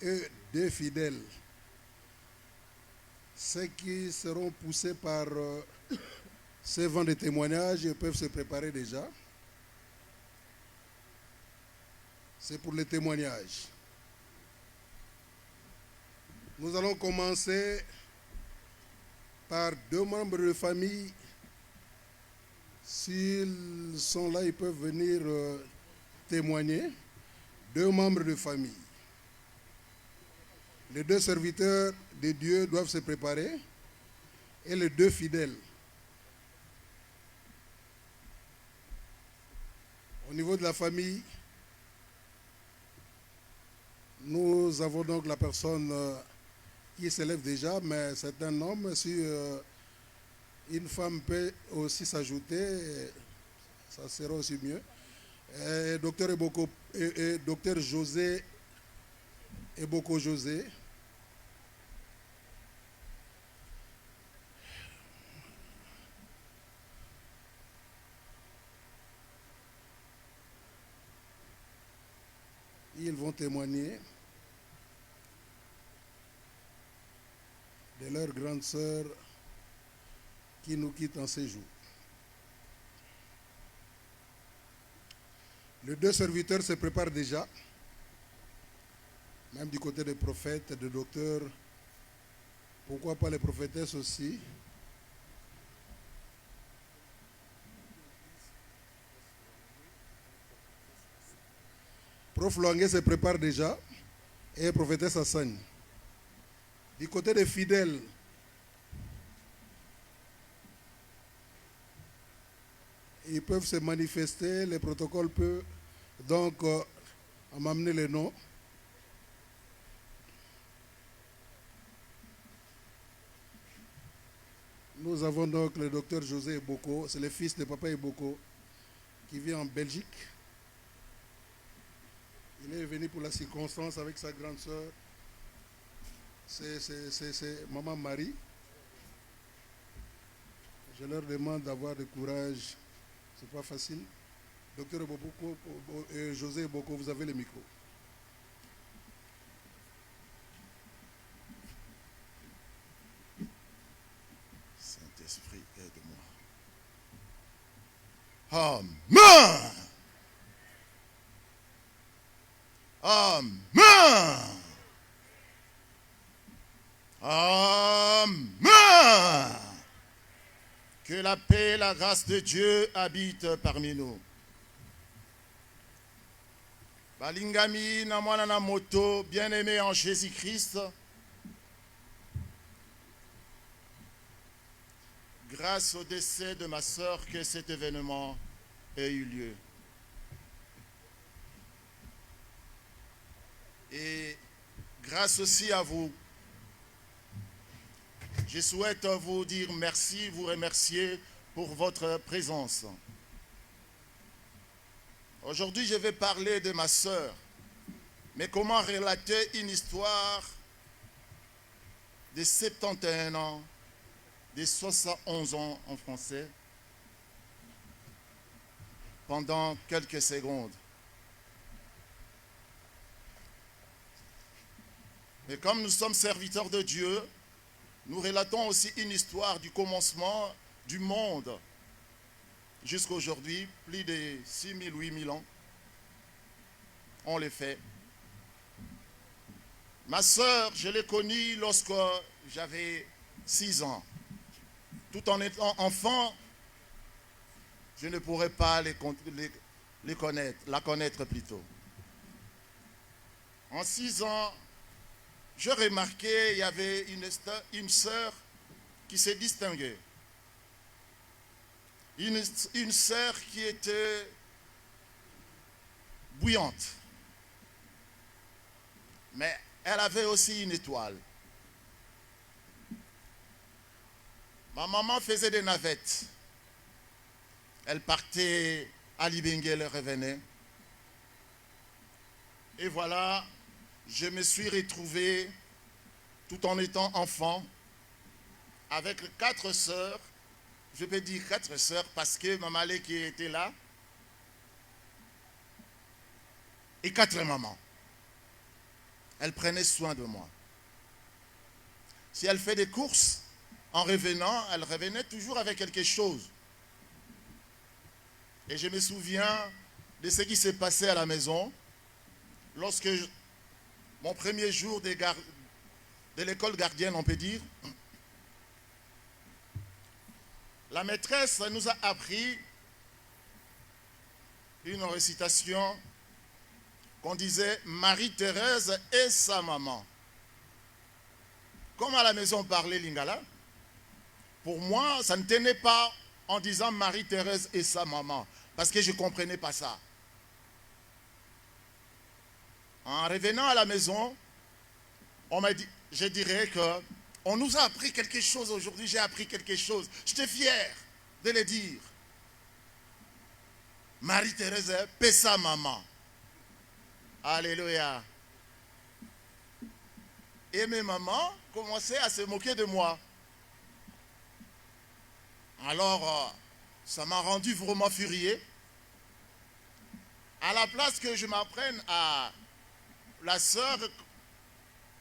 et deux fidèles. Ceux qui seront poussés par ces vents de témoignages peuvent se préparer déjà. C'est pour les témoignages. Nous allons commencer par deux membres de famille. S'ils sont là, ils peuvent venir témoigner. Deux membres de famille. Les deux serviteurs de Dieu doivent se préparer et les deux fidèles. Au niveau de la famille, nous avons donc la personne qui s'élève déjà, mais c'est un homme. Si une femme peut aussi s'ajouter, ça sera aussi mieux. Docteur Eboko, docteur José Eboko José. Ils vont témoigner de leur grande sœur qui nous quitte en ces jours. Les deux serviteurs se préparent déjà, même du côté des prophètes, des docteurs, pourquoi pas les prophétesses aussi. Prof Longuet se prépare déjà et prophétesse Hassan. Du côté des fidèles, ils peuvent se manifester, les protocoles peuvent donc m'amener les noms. Nous avons donc le docteur José Eboko, c'est le fils de papa Eboko, qui vit en Belgique. Il est venu pour la circonstance avec sa grande sœur. C'est maman Marie. Je leur demande d'avoir du courage. C'est pas facile. Docteur Eboko, José Eboko, vous avez le micro. Saint-Esprit, aide-moi. Amen. Amen. Amen. Que la paix et la grâce de Dieu habitent parmi nous. Balingami na mwana na moto, bien-aimé en Jésus-Christ. Grâce au décès de ma sœur que cet événement ait eu lieu. Et grâce aussi à vous, je souhaite vous dire merci, vous remercier pour votre présence. Aujourd'hui, je vais parler de ma sœur, mais comment relater une histoire de 71 ans, de 71 ans en français, pendant quelques secondes. Mais comme nous sommes serviteurs de Dieu, nous relatons aussi une histoire du commencement du monde jusqu'à aujourd'hui, plus de 6 000, 8 000 ans. On les fait. Ma sœur, je l'ai connue lorsque j'avais 6 ans. Tout en étant enfant, je ne pourrais pas la connaître plutôt. En 6 ans, je remarquais qu'il y avait une sœur qui s'est distinguée. Une sœur qui était bouillante. Mais elle avait aussi une étoile. Ma maman faisait des navettes. Elle partait à Libingue, elle revenait. Et voilà, je me suis retrouvé, tout en étant enfant, avec 4 sœurs. Je peux dire 4 sœurs parce que maman Malé qui était là, et 4 mamans. elle prenait soin de moi. Si elle fait des courses, en revenant, elle revenait toujours avec quelque chose. Et je me souviens de ce qui s'est passé à la maison lorsque mon premier jour de l'école gardienne, on peut dire, la maîtresse nous a appris une récitation qu'on disait Marie-Thérèse et sa maman. Comme à la maison on parlait lingala, pour moi, ça ne tenait pas en disant Marie-Thérèse et sa maman, parce que je ne comprenais pas ça. En revenant à la maison, on m'a dit, je dirais que on nous a appris quelque chose aujourd'hui, j'ai appris quelque chose. J'étais fier de le dire. Marie-Thérèse et sa maman. Alléluia. Et mes mamans commençaient à se moquer de moi. Alors, ça m'a rendu vraiment furieux. À la place que je m'apprenne à la sœur,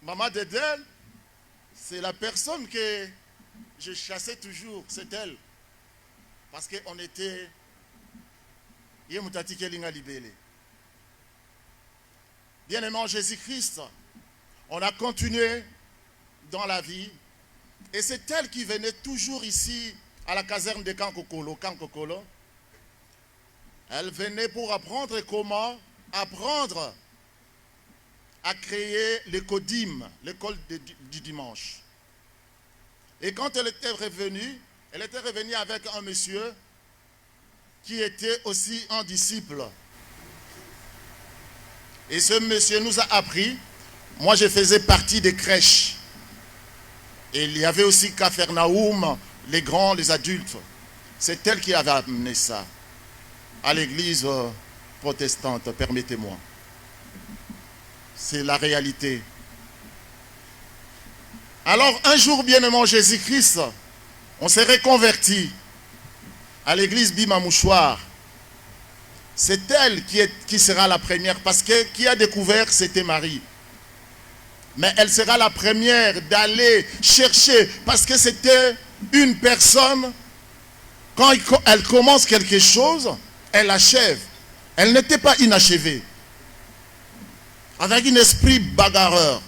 maman d'Edel, c'est la personne que je chassais toujours, c'est elle. Parce qu'on était... Bien-aimé en Jésus-Christ, on a continué dans la vie. Et c'est elle qui venait toujours ici à la caserne de Kankokolo. Elle venait pour apprendre comment apprendre à créer l'écodim, l'école du dimanche. Et quand elle était revenue avec un monsieur qui était aussi un disciple. Et ce monsieur nous a appris, moi je faisais partie des crèches. Et il y avait aussi Capharnaüm, les grands, les adultes. C'est elle qui avait amené ça à l'église protestante, permettez-moi. C'est la réalité. Alors un jour, bien-aimé Jésus-Christ, on s'est reconverti à l'église Bima Mouchoir. C'est elle qui sera la première, parce que qui a découvert, c'était Marie. Mais elle sera la première d'aller chercher, parce que c'était une personne, quand elle commence quelque chose, elle achève. Elle n'était pas inachevée. Avec un esprit bagarreur.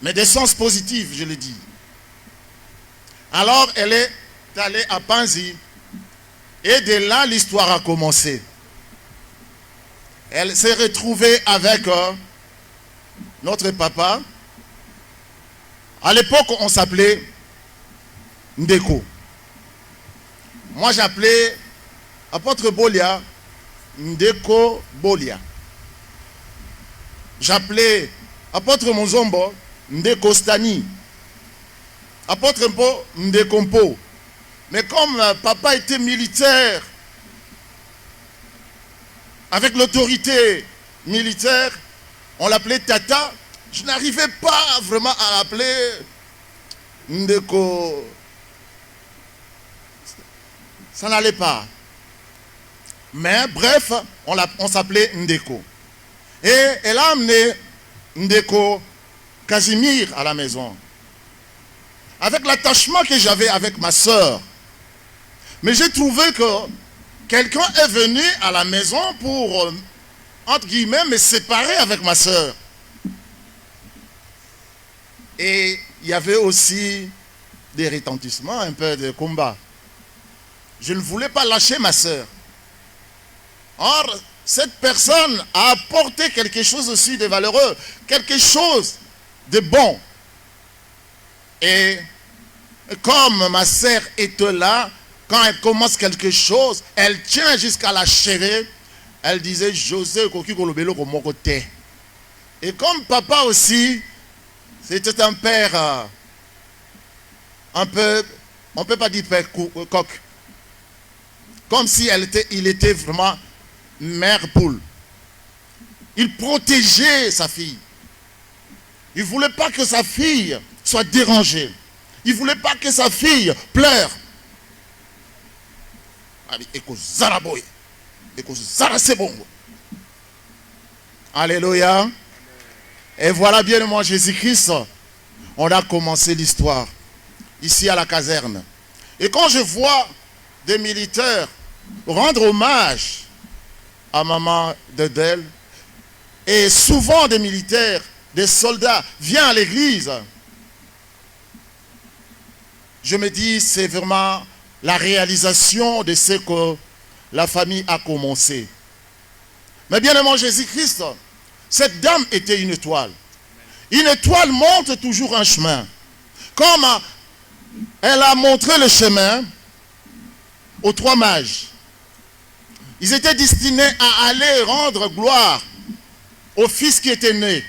Mais des sens positifs, je le dis. Alors, elle est allée à Panzi. Et de là, l'histoire a commencé. Elle s'est retrouvée avec notre papa. À l'époque, on s'appelait Ndeko. Moi, j'appelais apôtre Bolia Ndeko Bolia. J'appelais apôtre Monzombo Ndeko Stani. Apôtre Mpo Ndeko Mpo. Mais comme papa était militaire, avec l'autorité militaire, on l'appelait Tata. Je n'arrivais pas vraiment à l'appeler Ndeko. Ça n'allait pas. Mais bref, on s'appelait Ndeko. Et elle a amené Ndeko Casimir à la maison. Avec l'attachement que j'avais avec ma soeur. Mais j'ai trouvé que quelqu'un est venu à la maison pour, entre guillemets, me séparer avec ma soeur. Et il y avait aussi des retentissements, un peu de combat. Je ne voulais pas lâcher ma soeur. Or, cette personne a apporté quelque chose aussi de valeureux, quelque chose de bon. Et comme ma soeur était là, quand elle commence quelque chose, elle tient jusqu'à l'achever. Elle disait, José, et comme papa aussi, c'était un père un peu, on ne peut pas dire père coq. Comme si il était vraiment mère poule. Il protégeait sa fille. Il ne voulait pas que sa fille soit dérangée. Il ne voulait pas que sa fille pleure. Alléluia. Et voilà, bien aimé Jésus-Christ, on a commencé l'histoire ici à la caserne. Et quand je vois des militaires rendre hommage à maman Dedel, et souvent des militaires, des soldats viennent à l'église, je me dis c'est vraiment la réalisation de ce que la famille a commencé. Mais bien aimé Jésus-Christ, cette dame était une étoile. Une étoile montre toujours un chemin. Comme elle a montré le chemin aux 3 mages. Ils étaient destinés à aller rendre gloire au fils qui était né.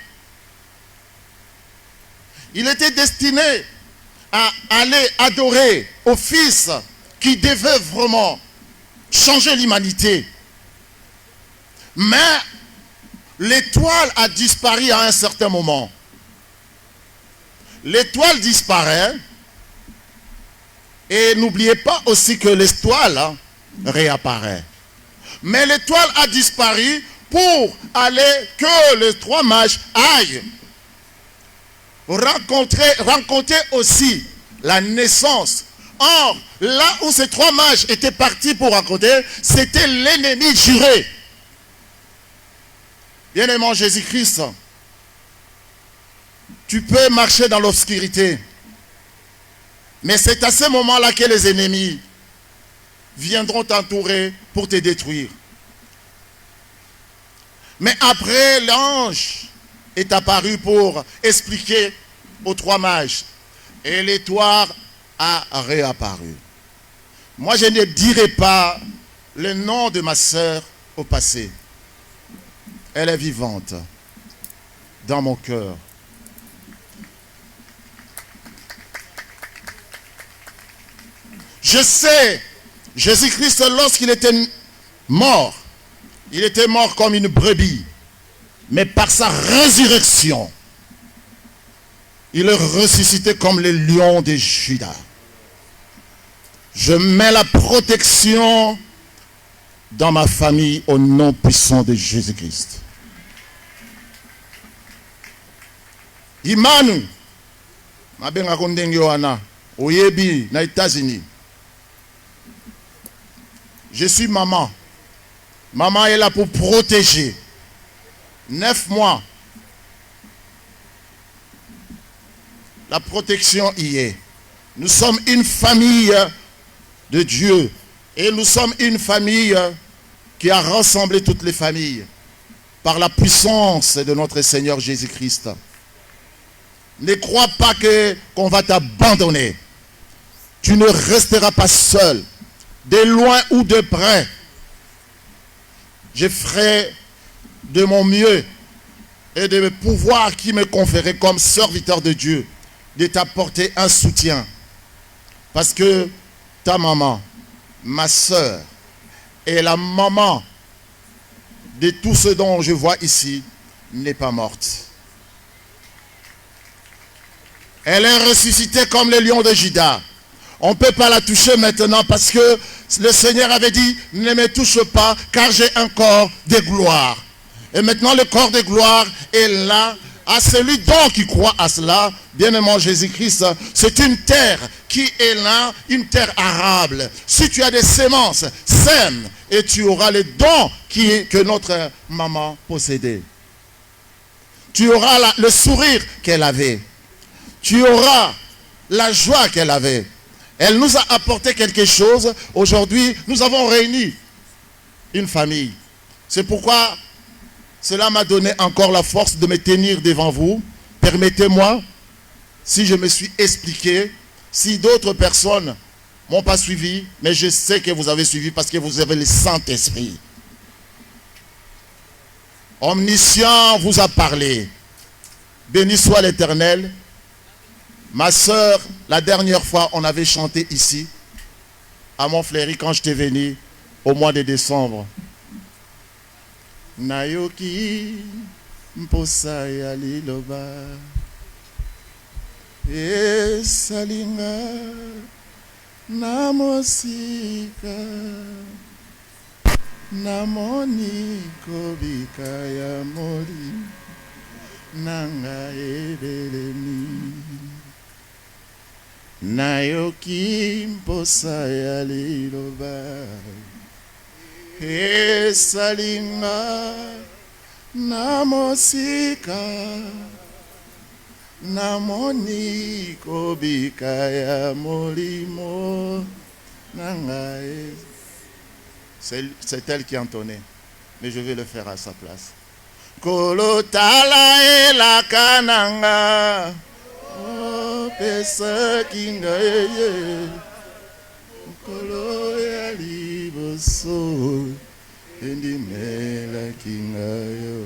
Il était destiné à aller adorer au fils qui devait vraiment changer l'humanité. Mais l'étoile a disparu à un certain moment. L'étoile disparaît. Et n'oubliez pas aussi que l'étoile réapparaît. Mais l'étoile a disparu pour aller que les 3 mages aillent rencontrer aussi la naissance. Or, là où ces 3 mages étaient partis pour rencontrer, c'était l'ennemi juré. Bien-aimé Jésus-Christ, tu peux marcher dans l'obscurité. Mais c'est à ce moment-là que les ennemis viendront t'entourer pour te détruire. Mais après, l'ange est apparu pour expliquer aux 3 mages. Et l'étoile a réapparu. Moi, je ne dirai pas le nom de ma sœur au passé. Elle est vivante dans mon cœur. Je sais, Jésus-Christ, lorsqu'il était mort, il était mort comme une brebis. Mais par sa résurrection, il est ressuscité comme le lion de Juda. Je mets la protection dans ma famille au nom puissant de Jésus-Christ. Imanu, mabenga kondenge wana, oyebi na États-Unis. Je suis maman. Maman est là pour protéger. 9 mois. La protection y est. Nous sommes une famille de Dieu. Et nous sommes une famille qui a rassemblé toutes les familles par la puissance de notre Seigneur Jésus-Christ. Ne crois pas qu'on va t'abandonner. Tu ne resteras pas seul. De loin ou de près, je ferai de mon mieux et de mes pouvoirs qui me conféraient comme serviteur de Dieu, de t'apporter un soutien. Parce que ta maman, ma soeur, et la maman de tout ce dont je vois ici n'est pas morte. Elle est ressuscitée comme le lion de Juda. On ne peut pas la toucher maintenant parce que le Seigneur avait dit, ne me touche pas car j'ai un corps de gloire. Et maintenant le corps de gloire est là à celui donc qui croit à cela. Bien-aimé Jésus-Christ, c'est une terre qui est là, une terre arable. Si tu as des semences, sème et tu auras les dons que notre maman possédait. Tu auras le sourire qu'elle avait. Tu auras la joie qu'elle avait. Elle nous a apporté quelque chose. Aujourd'hui, nous avons réuni une famille. C'est pourquoi cela m'a donné encore la force de me tenir devant vous. Permettez-moi, si je me suis expliqué, si d'autres personnes ne m'ont pas suivi, mais je sais que vous avez suivi parce que vous avez le Saint-Esprit. Omniscient vous a parlé. Béni soit l'Éternel. Ma soeur, la dernière fois, on avait chanté ici, à Montfleury, quand j'étais venu, au mois de décembre. Nayoki mposa ya liloba esalinga namosika namoni kobika ya mori nanga ebelemi nayoki mposa ya liloba esalinga na mosika namoni kobika ya molimo nanga. C'est elle qui entonnait, mais je vais le faire à sa place. Kolotala e la kananga o pesa kinga ye kolo ya liboso endimela kinga yo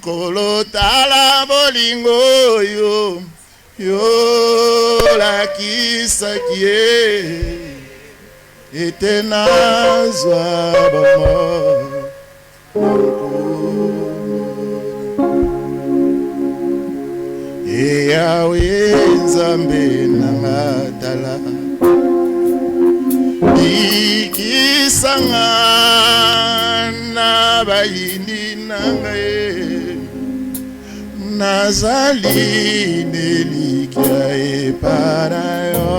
kolotala bolingo yo yo la kisa kie etenazwa bamo Yahweh Nzambe nangatala ikisanga na bayini nangae nazali nelikia eparayo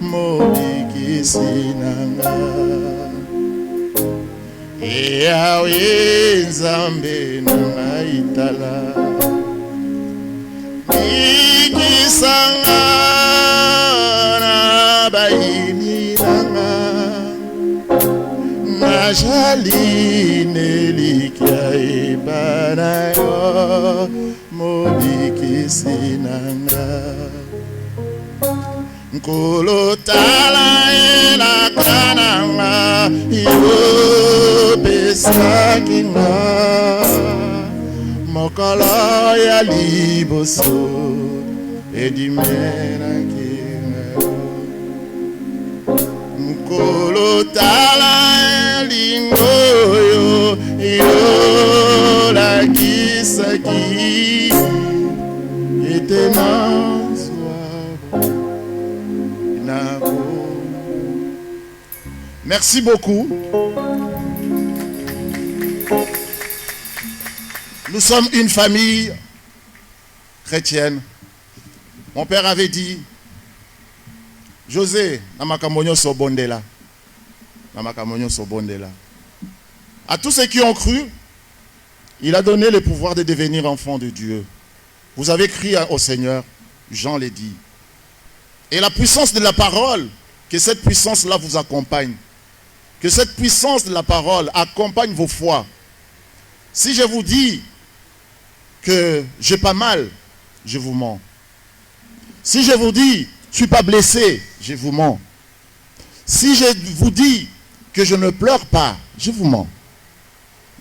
mobikisi nanga Yahweh Nzambe nangaitala ikisanga na bayini nanga najali nelikia ebanayo mobikisi nanga nkolotala elaka nanga yopesaki nga mokolo ya liboso edimenaki nkolotala elingo yo yolakisaki etenazwa nako. Merci beaucoup. Nous sommes une famille chrétienne. Mon père avait dit, José, namakamonyo sobondela. Namakamonyo sobondela. À tous ceux qui ont cru, il a donné le pouvoir de devenir enfant de Dieu. Vous avez crié au Seigneur, Jean l'a dit. Et la puissance de la parole, que cette puissance-là vous accompagne. Que cette puissance de la parole accompagne vos foi. Si je vous dis que j'ai pas mal, je vous mens. Si je vous dis, je suis pas blessé, je vous mens. Si je vous dis que je ne pleure pas, je vous mens.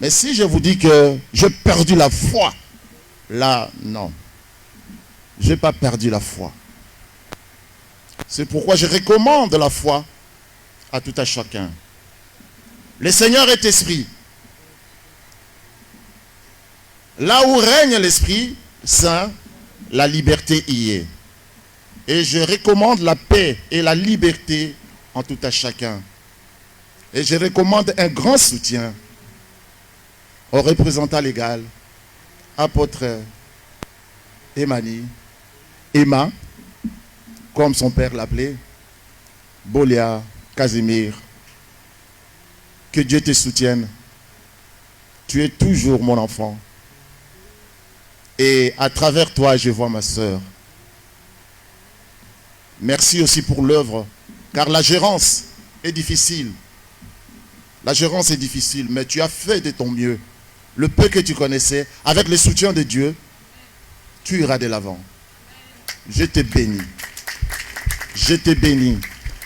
Mais si je vous dis que j'ai perdu la foi, là, non. Je n'ai pas perdu la foi. C'est pourquoi je recommande la foi à tout à chacun. Le Seigneur est esprit. Là où règne l'Esprit Saint, la liberté y est. Et je recommande la paix et la liberté en tout à chacun. Et je recommande un grand soutien au représentant légal, apôtre Emma, comme son père l'appelait, Bolia, Casimir. Que Dieu te soutienne. Tu es toujours mon enfant. Et à travers toi, je vois ma sœur. Merci aussi pour l'œuvre, car la gérance est difficile. La gérance est difficile, mais tu as fait de ton mieux. Le peu que tu connaissais, avec le soutien de Dieu, tu iras de l'avant. Je te bénis. Je te bénis.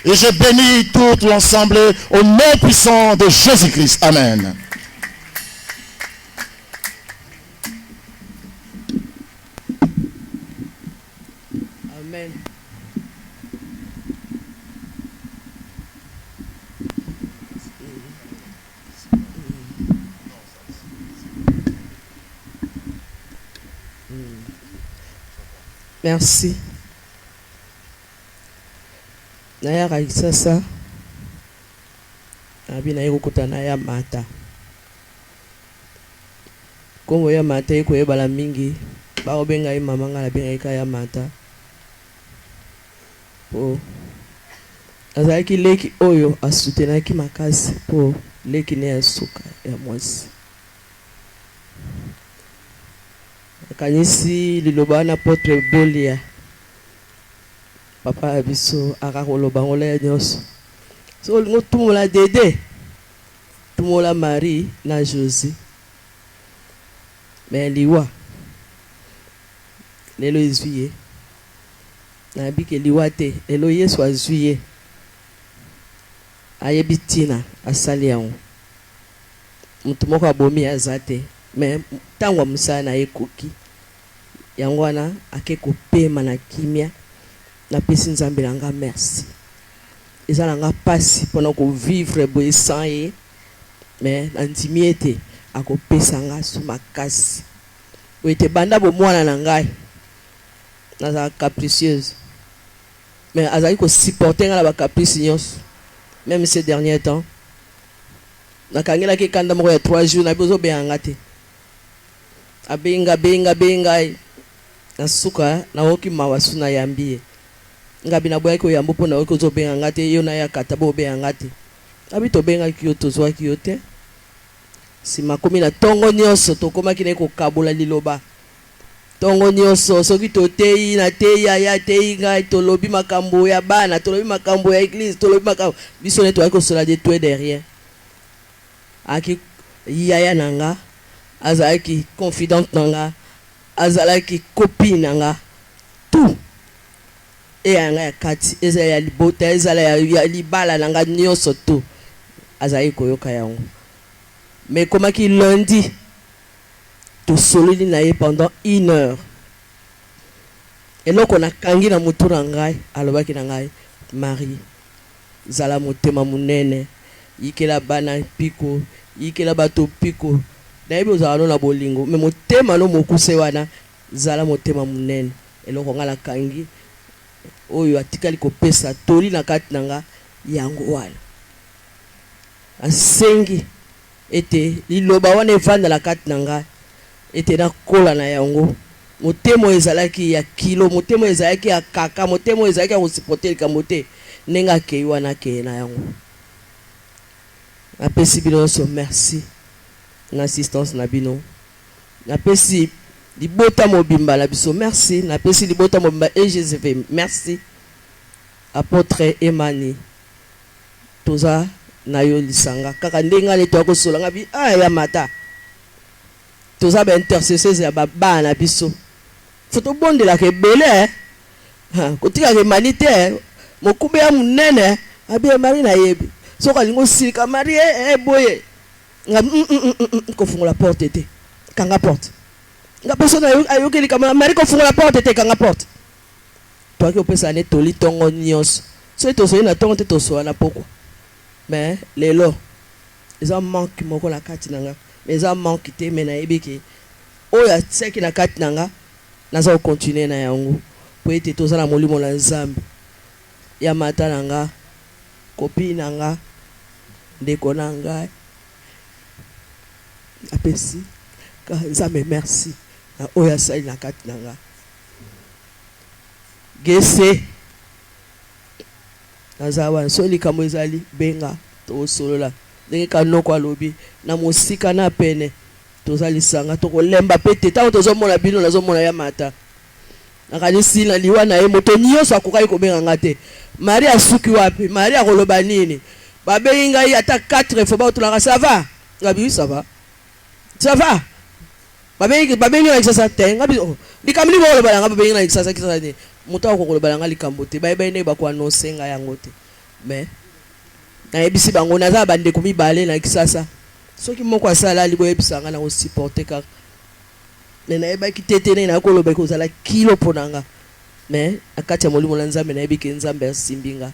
Et je bénis tout l'ensemble au nom puissant de Jésus-Christ. Amen. Amen. Merci. Naya Raisasa. Abi na yoko kutana ya mata. Kongo ya mata eko yebala mingi ba obenga ye mama nga la benga ya mata po azalaki leki oyo asutenaki makasi po leki ne ya suka ya mwasi akanisi liloba na potre bolia papa abiso akakoloba ngola ya nyonso so lingo tumola dede tumola Marie na Josie mais liwa lelo izwiye na bike liwa te lelo Yesu azwiye ayebi tina asali yango mutu moko abomi aza te mais ntango mosala na ye koki yango wana ake kopema na kimia napesi Nzambe na nga merci eza na nga pasi mpona kovivre boye sans ye mais nandimi ete akopesa nga so makasi oyo ete banda bomwana na ngai nazala capricieuse mais azali kosupporte nga na bacaprice nyonso même ces derniers temps nakangelaki kanda moko ya 3 jours nayebi ozobenga nga te abenga na suka naoki mawa su na yambi ye ngabi naboyaki oyambo mpo naoki ozobenga nga te yo na ya kata bo obenga nga te abi tobengaki yo tozwaki yo te sima komi na tongo nyonso tokomaki na kokabola liloba tongo nyonso soki toteyi na teyi ya teyi ngai tolobi makambo ya bana tolobi makambo ya église tolobi makambo biso ne toyaki kosola de tout derrière aki yaya na nga azalaki confidente na nga azalaki copine na nga tout eyanga ya kati eza ya libota ezala ya libala na nga nyonso tout azalaki koyoka yango mais komaki lundi tosololi na ye pendant 1 heure eloko nakangi na motu na ngai alobaki na ngai Marie zala motema munene yikela bana piko yikela bato piko nayebi ozala no na bolingo mais motema no mokuse wana zala motema munene eloko nga nakangi oyo atikali kopesa toli na kati na nga yango wana asengi ete liloba wana evanda na kati na nga ete nakola na yango motema ezalaki ya kilo motema ezalaki ya kaka motema ezalaki ya kosipote likambo te ndenge akei wana akei na yango napesi bino nyonso merci na assistance na bino napesi libota mobimba na biso merci napesi libota mobimba EGCV merci apôtre Emani toza na yo lisanga kaka ndenge ale to akosola nga bi ya mata toza ba intercesseurs ya baba na biso foto bondela ke belé kotika ke manite mokube ya munene abi Marie na yebi soka lingo silika Marie boye nga ko fungola porte te kanga porte nga personne ayokeli kama Marie ko fungola porte te kanga porte to aki opesa ne toli tongo nyonso so to so na tongo te to so na poko mais lelo eza manque moko na kati nanga mais eza manque te mais na yebiki oya tseki na kati nanga naza continuer na yango po ete toza na molimo na Nzambe ya mata nanga kopi nanga ndeko nanga apesi ka Nzambe merci na oya sali na kati nanga gese nazawa so likambo ezali benga to solola ndenge kanoko alobi na mosika na pene tozali sanga to kolemba pete tango tozomona bino nazomona ya mata nakanisi na liwa na ye moto nyonso akokai kobenga nga te Marie asuki wapi Marie akoloba nini babengi ngai ata 4 fois baotolanga ça va ngabi ça va babengi na kisasa te ngabi likambi boloba nga babengi na kisasa ni moto akokoloba nga likambo te baye ne bakwa no senga yango te mais na ebisi bango naza bande komi bale na kisasa soki moko asala libo ebisanga na supporter ka na ebaki tetene na koloba ko zala kilo ponanga mais akati ya molimo na Nzambe na ebiki Nzambe asimbinga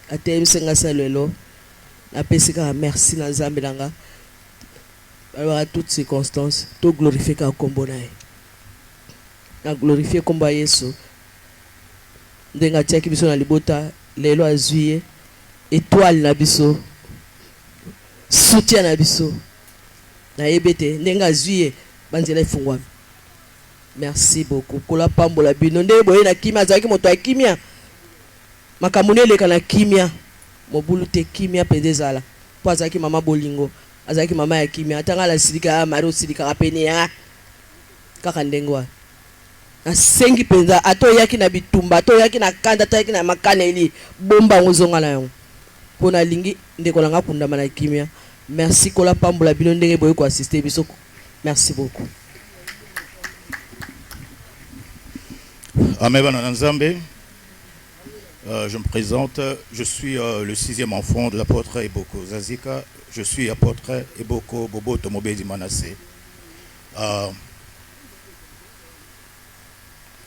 ate bisenga salelo na pesika merci na Nzambe nanga alors à toutes circonstances to glorifier ka kombo na ye na glorifier komba Yesu ndenga tiaki biso na libota lelo azuye étoile na biso soutien na biso na yebete ndenga azuye banzela ifungwami. Merci beaucoup. Kola pambola bino nde boye na kimia azaki moto ya kimia. Makamune leka na kimia. Mobulu te kimia pedezala. Po azaki mama bolingo, azaki mama ya kimia. Atanga la silika maro silika rapene ya. Kaka ndengwa. Na sengi penza ato yaki na bitumba, ato yaki na kanda, ato yaki na makaneli bomba ngozonga na yango. Pona lingi ndeko langa kundama na kimia. Merci kola pambola bino ndenge boye ko assister biso. Merci beaucoup. Amen. Je me présente, je suis le 6e enfant de l'apôtre Eboko Zazika. Je suis apôtre Eboko Bobo Tomobedi Manassé.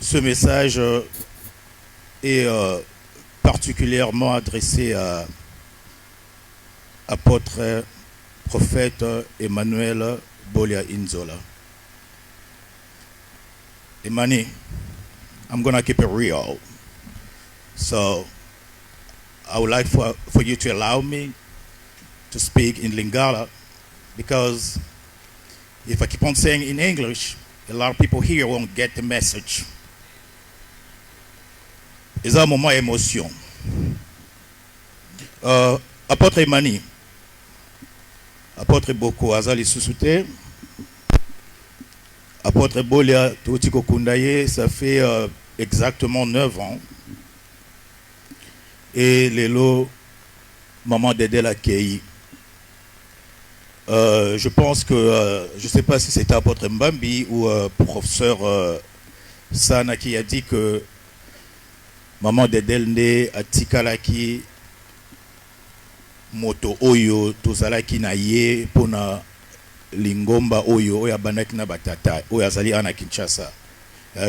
Ce message est particulièrement adressé à apôtre prophète Emmanuel Bolia Inzola. Emani, I'm going to keep it real. So I would like for you to allow me to speak in Lingala, because if I keep on saying in English, a lot of people here won't get the message. C'est un moment d'émotion. Apôtre Emani, apôtre Boko Azali Susute, apôtre Bolia Totiko Kundaye, ça fait exactement 9 ans. Et Lélo, maman d'Edel Akei. Je pense que, je ne sais pas si c'était apôtre Mbambi ou professeur Sana qui a dit que maman d'Edel né à Tikalaki moto oyo tozalaki na ye pona lingomba oyo oya banaki na batata oyo azali ana Kinshasa.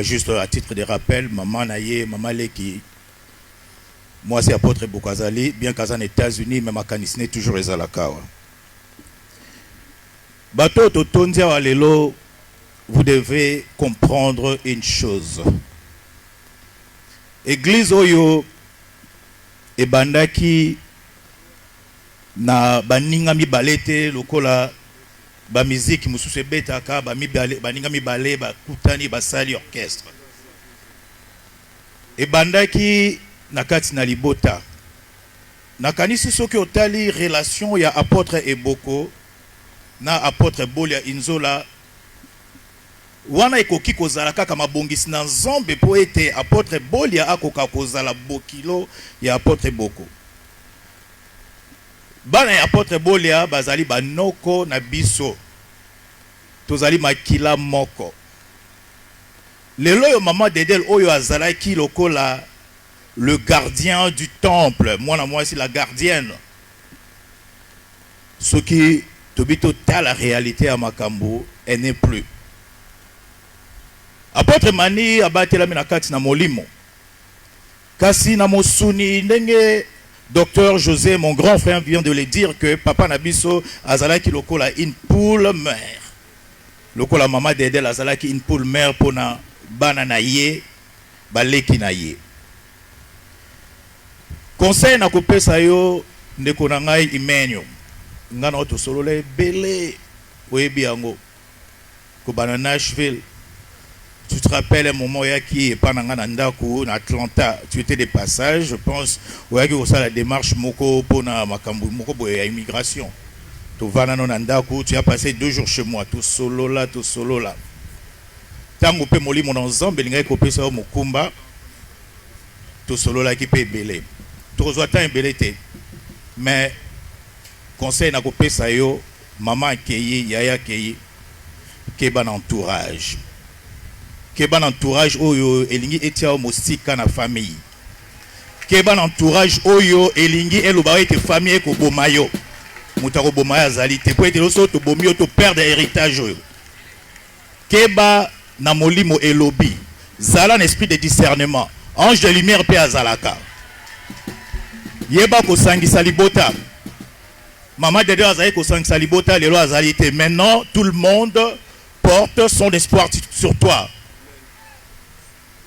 Juste à titre de rappel, maman na ye, maman leki. Moi c'est apôtre Bokazali, bien qu'à les États-Unis, mais ma canisne toujours les alakawa. Bato totondia walelo, vous devez comprendre une chose. Église oyo e bandaki na baninga mibalete lokola ba musique mususu betaka ba baninga mibale ba kutani basali orchestre. E bandaki nakati na libota. Nakanisi soki otali relation ya apôtre Eboko na apôtre Bolia Inzola wana ekoki kozala kaka mabongisi na nzombe po ete apôtre Bolia akoka kozala bokilo ya apôtre Boko. Bana ya apôtre Bolia bazali banoko na biso. Tozali makila moko. Lelo yo maman d'Edel oyo azalaki lokola le gardien du temple. Moi c'est la gardienne. Ce qui tobito ta la réalité à Makambo, elle n'est plus. Apôtre Mani abatela minakati na molimo. Kasi na mosuni ndenge docteur José, mon grand frère, vient de le dire que papa Nabiso azalaki lokola une poule mère. Lokola maman d'Edel azalaki une poule mère pona bana na ye, baleki na ye. Conseil na kopesa yo ndeko na ngai imenyo. Ngana oto solola ebele oyebi yango. Ko bana Nashville. Tu te rappelles un moment qui est pas dans Atlanta, tu étais de passage, je pense, où il y a la démarche moko pour na makambu moko pour immigration. Tu vas dans Nandaku, tu as passé 2 jours chez moi, tout solo là. Tango pe moli mon ensemble, il y a kopé ça au Mukumba, tout solo là qui peut belé. Tu reçois tant belé. Mais conseil na kopé ça yo, maman keyi, yaya keyi, keban entourage. Keban entourage oyo elingi etia mosika na famille. Keban entourage oyo elingi eloba ete famille ko bomayo. Mutako bomaya zali te po ete loso to bomio to perdre héritage oyo. Keba na molimo elobi. Zala un esprit de discernement. Ange de lumière pe azalaka. Yeba ko sangisa libota. Maman de Dieu azali ko sangisa libota lelo azali te. Maintenant tout le monde porte son espoir sur toi.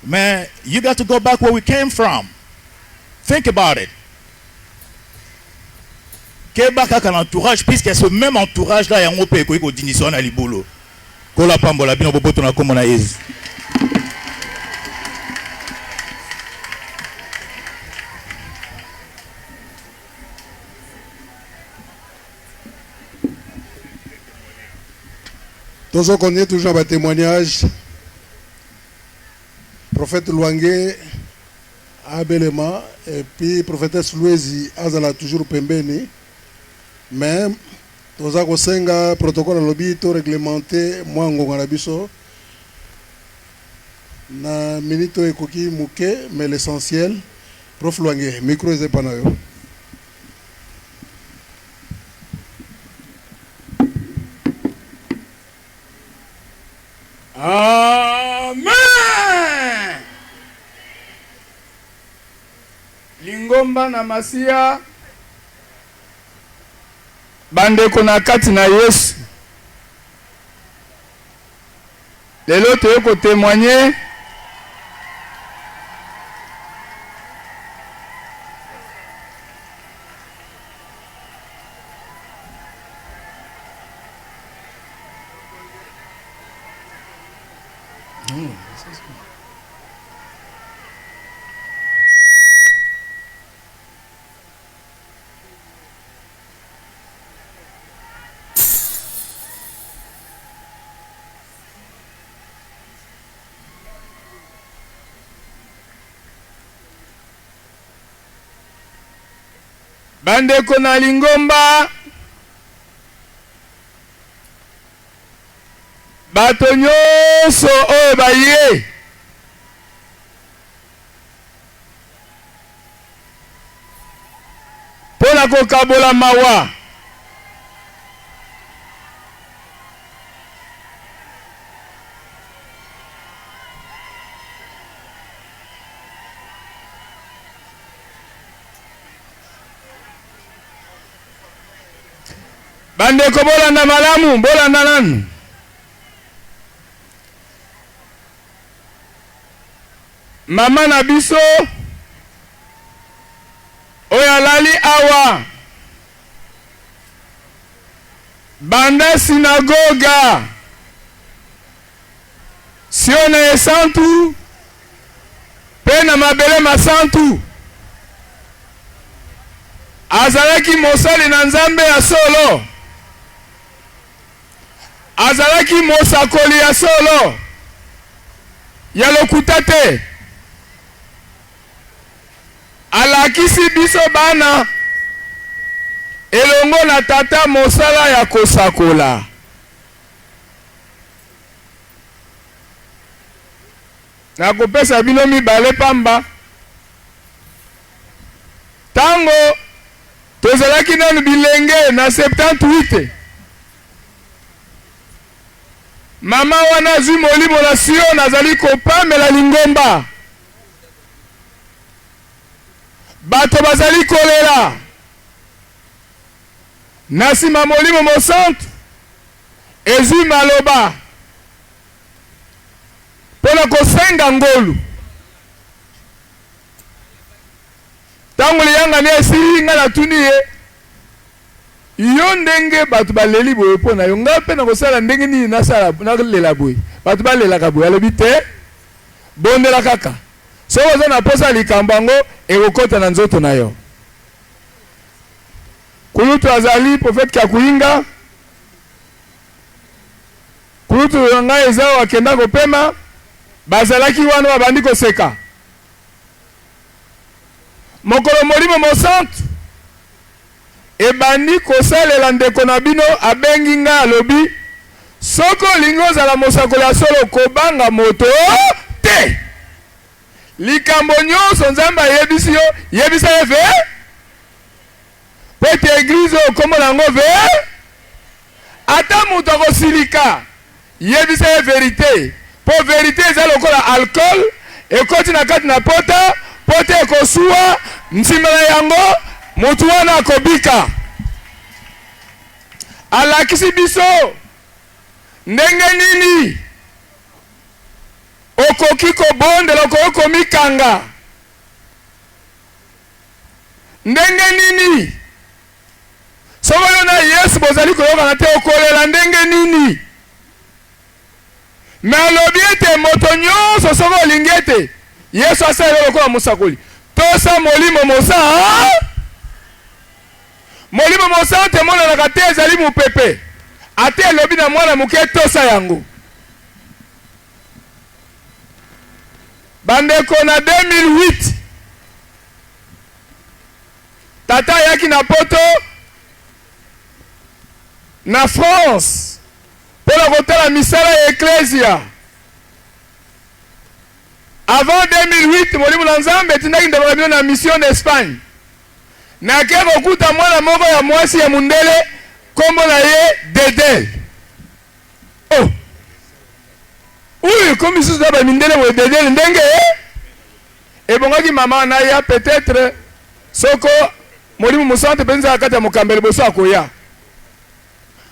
Man, you got to go back where we came from. Think about it. Keba kaka l'entourage, puisque ce même entourage là, il y a un peu de dinition à libolo. Kola pambola bino boboto na komona Yesu. Tous ceux qu'on est toujours à témoignage. Prophète Luange Abelema et puis prophétesse Louezi Azala toujours pembeni. Mais tous ceux qui sont protocole lobby tout réglementé moi ngonga na biso na minute ekoki muke mais l'essentiel prof Luange micro est pas na yo. Amen. Lingomba na masia bandeko na kati na Yesu. Lelo toye ko témoigner bandeko na Lingomba bato nyonso oyo baye pona kokabola mawa bandeko bolanda malamu bolanda nanu mama na biso oyo alali awa banda sinagoga sio na esantu pe na mabele masantu azalaki mosali na Nzambe ya solo azalaki mosakoli ya solo ya lokuta te alakisi biso bana elongo na tata mosala ya kosakola na kopesa bino mibale pamba tango tozalaki nanu bilenge na 78 mama wana zwi molimo na sio nazali kopamela Lingomba bato bazali kolela na nsima molimo mosantu ezwi maloba mpona kosenga ngolu ntango liyangani esili nga natuni ye yo ndenge bato baleli boye mpo na yo nga mpe na kosala ndenge nini nalela boye bato balelaka boye alobi te bondela kaka soki oza na posa likambo yango ekokota na nzoto na yo kulutu azali profete Kakuyinga kulutu ngai eza wakenda kopema bazalaki wana babandi koseka mokolo molimo mosantu ebandi kosalela ndeko na bino abengi nga alobi soko olingi ozala mosakoli ya solo kobanga moto te likambo nyonso Nzambe ayebisi yo yebisa ye ve po ete eglize okombo nango ve ata moto akosilika yebisa ye verite po verite eza lokola alcool ekoti na kati na pota pota ekosuwa nsima na yango moto wana akobika alakisi biso ndenge nini okoki kobondela okoki komikanga ndenge nini soki yo na Yesu bozali koyokana te okolela ndenge nini Mais alobi ete moto nyonso soko olingi ete Yesu asala lokola mosakoli. Tosa molimo mosa. Molimo mosa te monanaka te ezali mopepe. Ate elobi na mwana moke tosa yango. Bandeko na 2008 tata yaki na poto na France pour kotala misala ya Ecclesia. Avant 2008 molimo na Nzambe tindaki ndeko na bino na mission d'Espagne. Na ke kokuta mwana moko ya mwasi ya mundele kombo na ye Dedel. Oh. Oui, comme ça va mindele mo Dedel ndenge et bongaki mama na ya peut-être soko molimo musante penza kata mokambele boso akoya.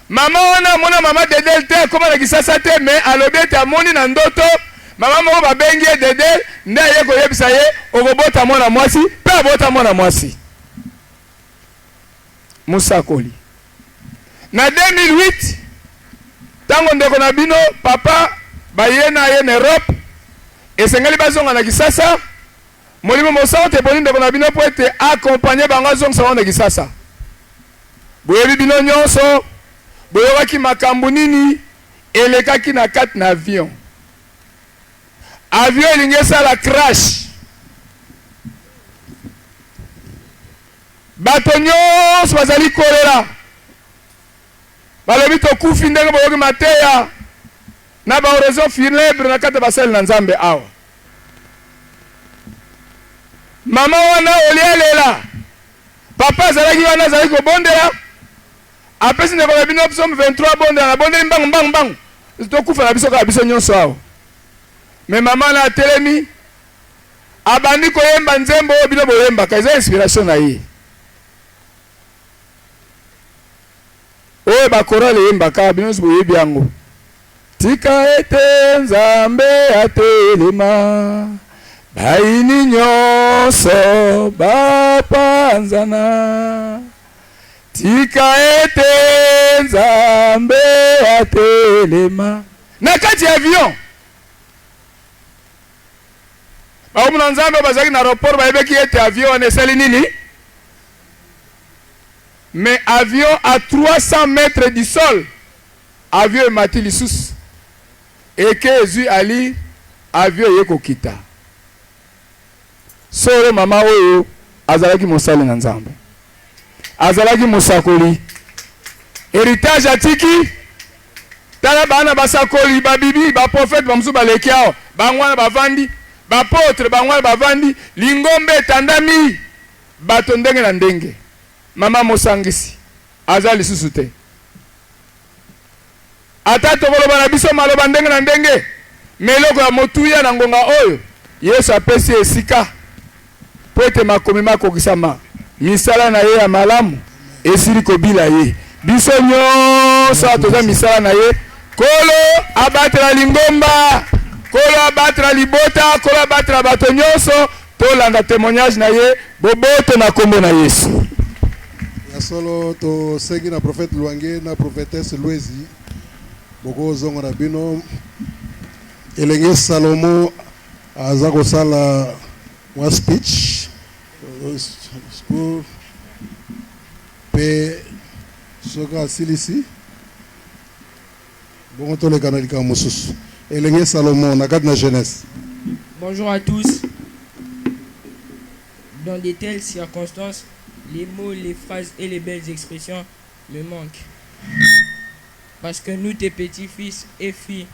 Mama wana mona mama Dedel te koma na kisasa te mais alobete amoni na ndoto mama moko babengi Dedel nde ye ko yebisa ye okobota mwana mwasi pe abota mwana mwasi. Musakoli. Na 2008 tango ndeko na bino papa bayena ye na Europe esengeli bazonga na kisasa molimo mosante poni ndeko na bino po ete accompagner bango zonga na kisasa. Boyebi bino nyonso boyokaki makambo nini elekaki na kati na avion. Avion elingi esala crash. Bato nyonso bazali kolera. Balobi tokufi ndenge boyoki mateya na ba oraison funèbre na kati basali na Nzambe awa. Mama wana olielela. Papa azalaki wana azali kobondela. Apesi ndeko na bino Psaume 23 bondela na bondeli mbangu mbangu mbangu. Tokufa na biso kaka biso nyonso awa. Me mama na atelemi abandi koyemba nzembo oyo bino boyemba ka eza inspiration na ye. Oye bakorale yembaka bino boyebi yango. Tika ete Nzambe atelema baini nyonso bapanzana. Tika ete Nzambe atelema na kati ya avion. Baumuna Nzambe bazaki na aéroport bayebeki ete avion neseli nini? Mais avion à 300 mètres du sol. Avion emati lisusu. Eke ezui ali avion yeko kita. Soro mama oyo azalaki mosali na Nzambe. Azalaki mosakoli. Héritage atiki. Tala bana basakoli babibi ba prophète bamusu baleki awo. Bangwana bavandi, ba apôtre bangwana bavandi, lingombe tandami bato ndenge na ndenge. Mama mosangisi aza lisusu te. Ata tokoloba na biso maloba ndenge na ndenge meloko ya motuya na ngonga oyo Yesu apesi esika po ete makomi makokisama misala na ye ya malamu esili kobila ye. Biso nyonso toza misala na ye. Kolo abatela lingomba, kolo abatela libota, kolo abatela bato nyonso tolanda témoignage na ye boboto na kombo na Yesu. Solo to sengi na prophète Luange na prophétesse Louezi boko zongo na bino elenge Salomo aza kosala wa speech school pe soka silisi bon to le kanalika mosusu elenge Salomo na kati na jeunesse. Bonjour à tous. Dans de telles circonstances, les mots, les phrases et les belles expressions me manquent. Parce que nous, tes petits-fils et filles,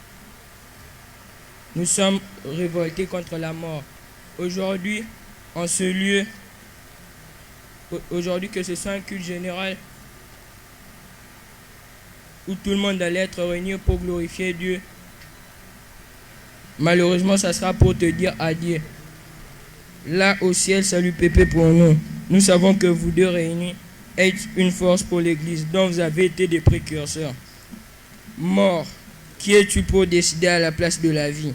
nous sommes révoltés contre la mort. Aujourd'hui, en ce lieu, aujourd'hui que ce soit un culte général où tout le monde allait être réuni pour glorifier Dieu, malheureusement, ça sera pour te dire adieu. Là au ciel, salut Pépé pour nous. Nous savons que vous deux réunis êtes une force pour l'Église dont vous avez été des précurseurs. Mort, qui es-tu pour décider à la place de la vie?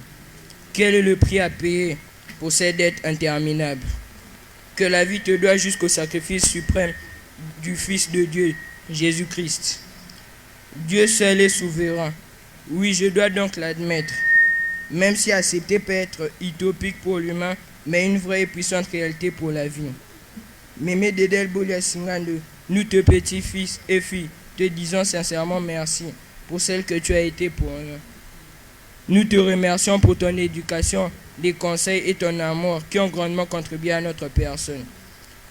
Quel est le prix à payer pour cette dette interminable? Que la vie te doit jusqu'au sacrifice suprême du Fils de Dieu, Jésus-Christ. Dieu seul est souverain. Oui, je dois donc l'admettre. Même si accepter peut être utopique pour l'humain, mais une vraie et puissante réalité pour la vie. Mémé Dédel Bolia Singando, nous te petits-fils et filles, te disons sincèrement merci pour celle que tu as été pour nous. Nous te remercions pour ton éducation, les conseils et ton amour qui ont grandement contribué à notre personne.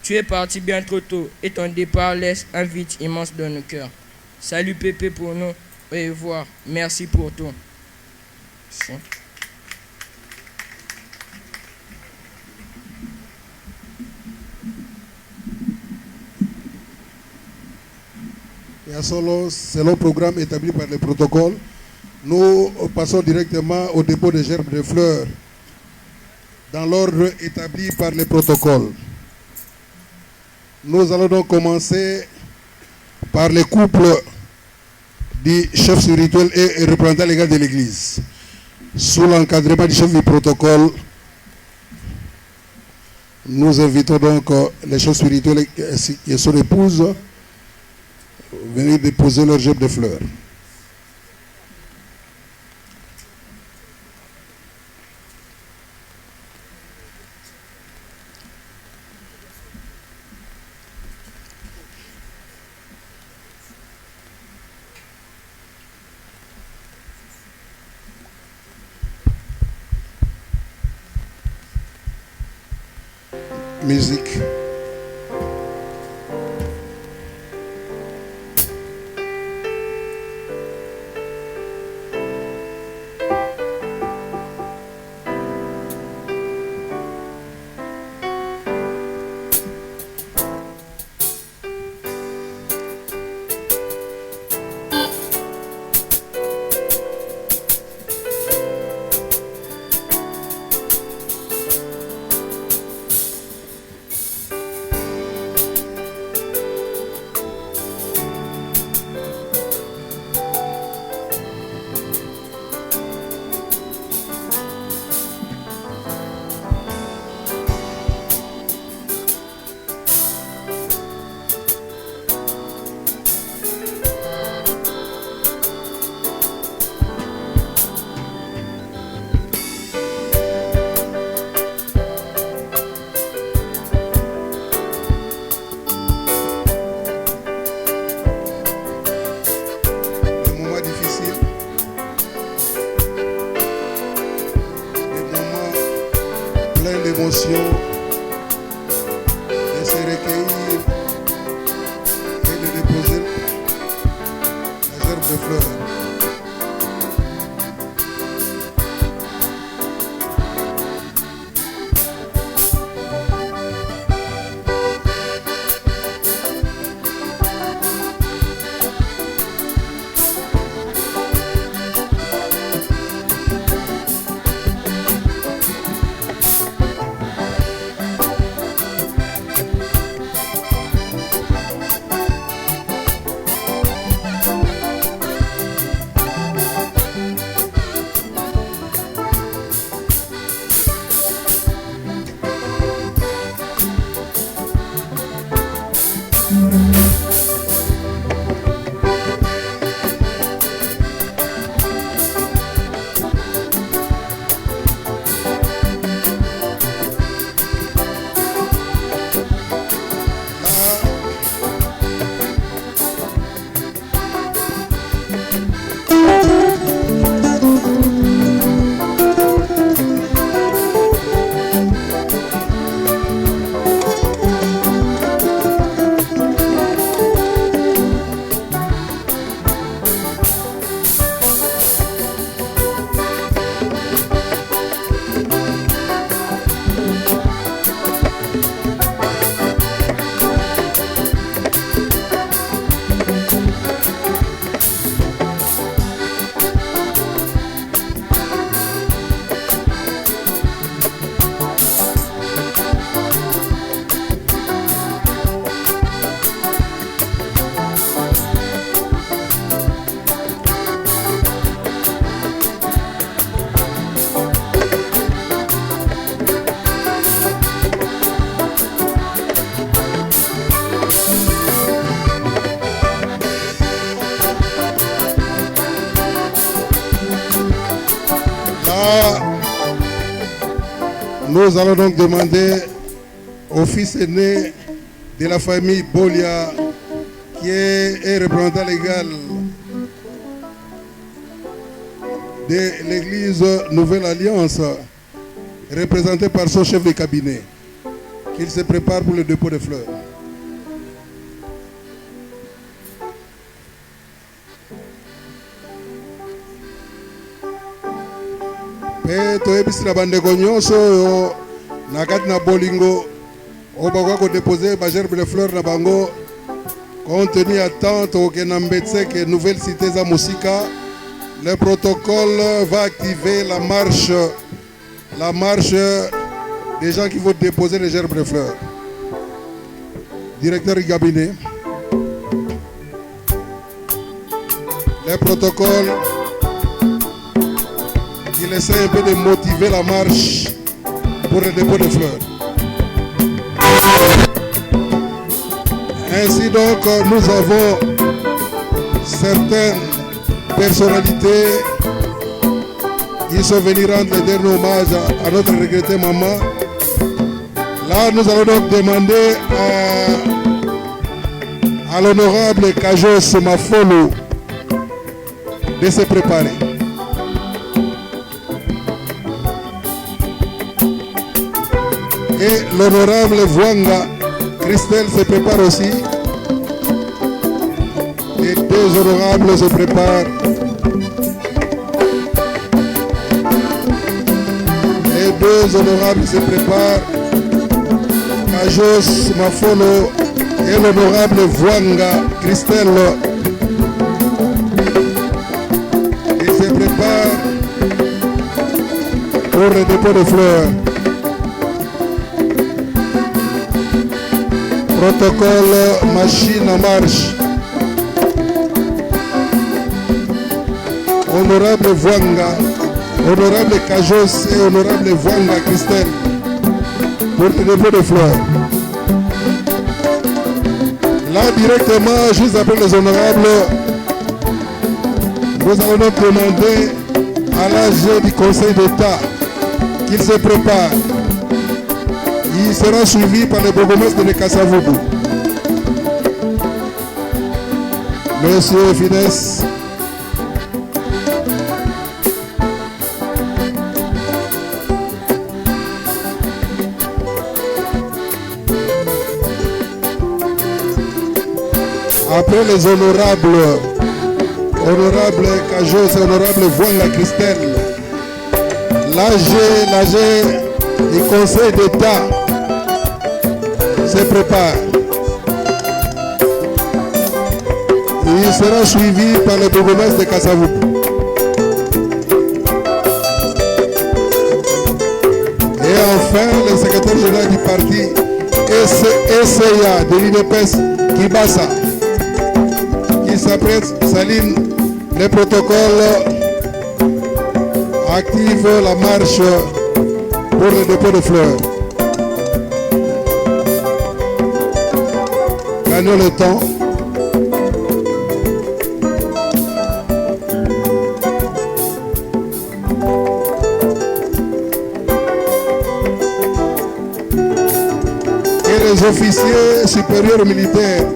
Tu es parti bien trop tôt et ton départ laisse un vide immense dans nos cœurs. Salut Pépé pour nous, au revoir, merci pour tout. Et selon le programme établi par le protocole, nous passons directement au dépôt des gerbes de fleurs dans l'ordre établi par le protocole. Nous allons donc commencer par les couples du chef spirituel et représentant légal de l'Église. Sous l'encadrement du chef du protocole, nous invitons donc les chefs spirituels et son épouse venir déposer leur gerbe de fleurs. Musique. De se recueillir et de déposer la gerbe de fleurs. Là, nous allons donc demander au fils aîné de la famille Bolia, qui est représentant légal de l'église Nouvelle Alliance, représenté par son chef de cabinet, qu'il se prépare pour le dépôt de fleurs. Pe toyebisi na bandeko nyonso oyo na kati na bolingo oyo bakoka kodepose bagerbe de fleurs na bango compte tenu ya temps tokokende na Mbetseke nouvelle cité za mosika. Le protocole va activer la marche des gens qui vont déposer les gerbes de fleurs. Directeur du cabinet. Le protocole il essaie un peu de motiver la marche pour le dépôt de fleurs. Ainsi donc, nous avons certaines personnalités qui sont venues rendre le dernier hommage à notre regrettée maman. Là, nous allons donc demander à l'honorable Kajos Mafolo de se préparer. Et l'honorable Vouanga Christelle se prépare aussi. Les deux honorables se préparent. Les deux honorables se préparent. Kajos Mafolo et l'honorable Vouanga Christelle. Ils se préparent pour le dépôt de fleurs. Protocole machine en marche. Honorable Vouanga, honorable Kajos et honorable Vouanga Christelle pour le dépôt de fleurs. Là directement, juste après les honorables, nous allons donc demander à l'AG du Conseil d'État qu'il se prépare. Il sera suivi par le bourgmestre de Kasavubu. Monsieur Finesse. Après les honorables Kajos et honorable Vouanga Christelle, l'AG du Conseil d'État se prépare. Il sera suivi par le bourgmestre de Kasavubu. Et enfin, le secrétaire général du parti SCA de l'UNEPES Kibasa, qui s'apprête, Saline, le protocole active la marche pour le dépôt de fleurs. Gagnons le temps. Et les officiers supérieurs militaires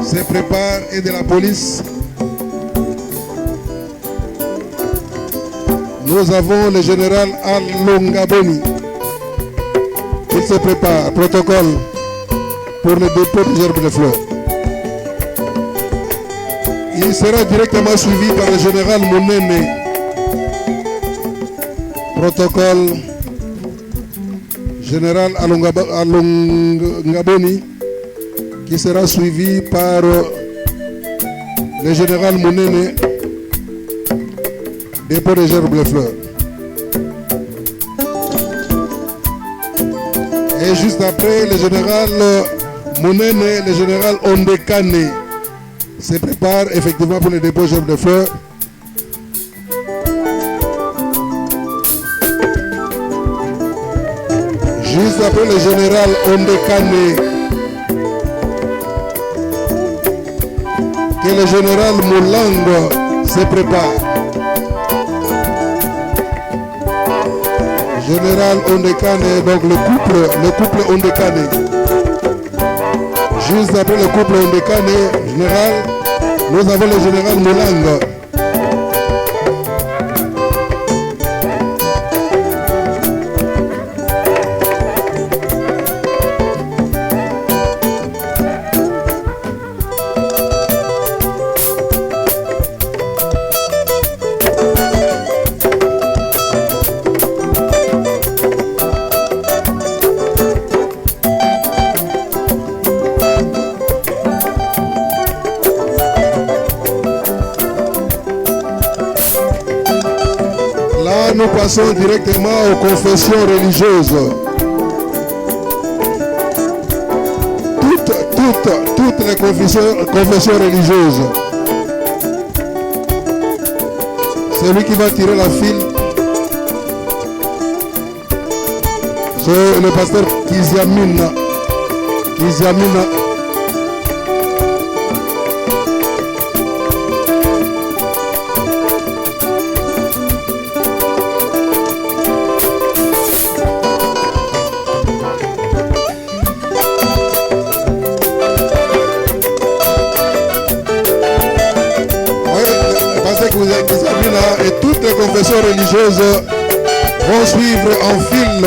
se préparent et de la police. Nous avons le général Alongaboni. Il se prépare, protocole pour le dépôt des gerbes de fleurs. Il sera directement suivi par le général Mounene. Protocole, général Alongaboni, qui sera suivi par le général Mounene, dépôt des gerbes de fleurs. Et juste après, le général Mounene et le général Ondekane se préparent effectivement pour le dépôt des gerbes de fleurs. Juste après le général Ondekane, que le général Moulango se prépare. Général Ondekane, donc le couple Ondekane. Juste après le couple Ondekane, général, nous avons le général Moulanga. Nous passons directement aux confessions religieuses. Toutes les confessions religieuses. Celui qui va tirer la file, c'est le pasteur Kiziamina. Et toutes les confessions religieuses vont suivre en file.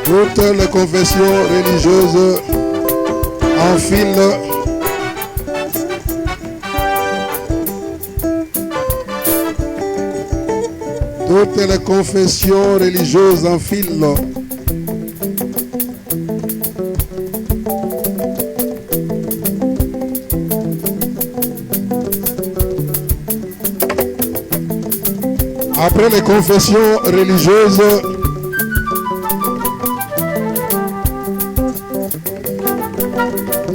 Toutes les confessions religieuses en file. Toutes les confessions religieuses en file. Après les confessions religieuses,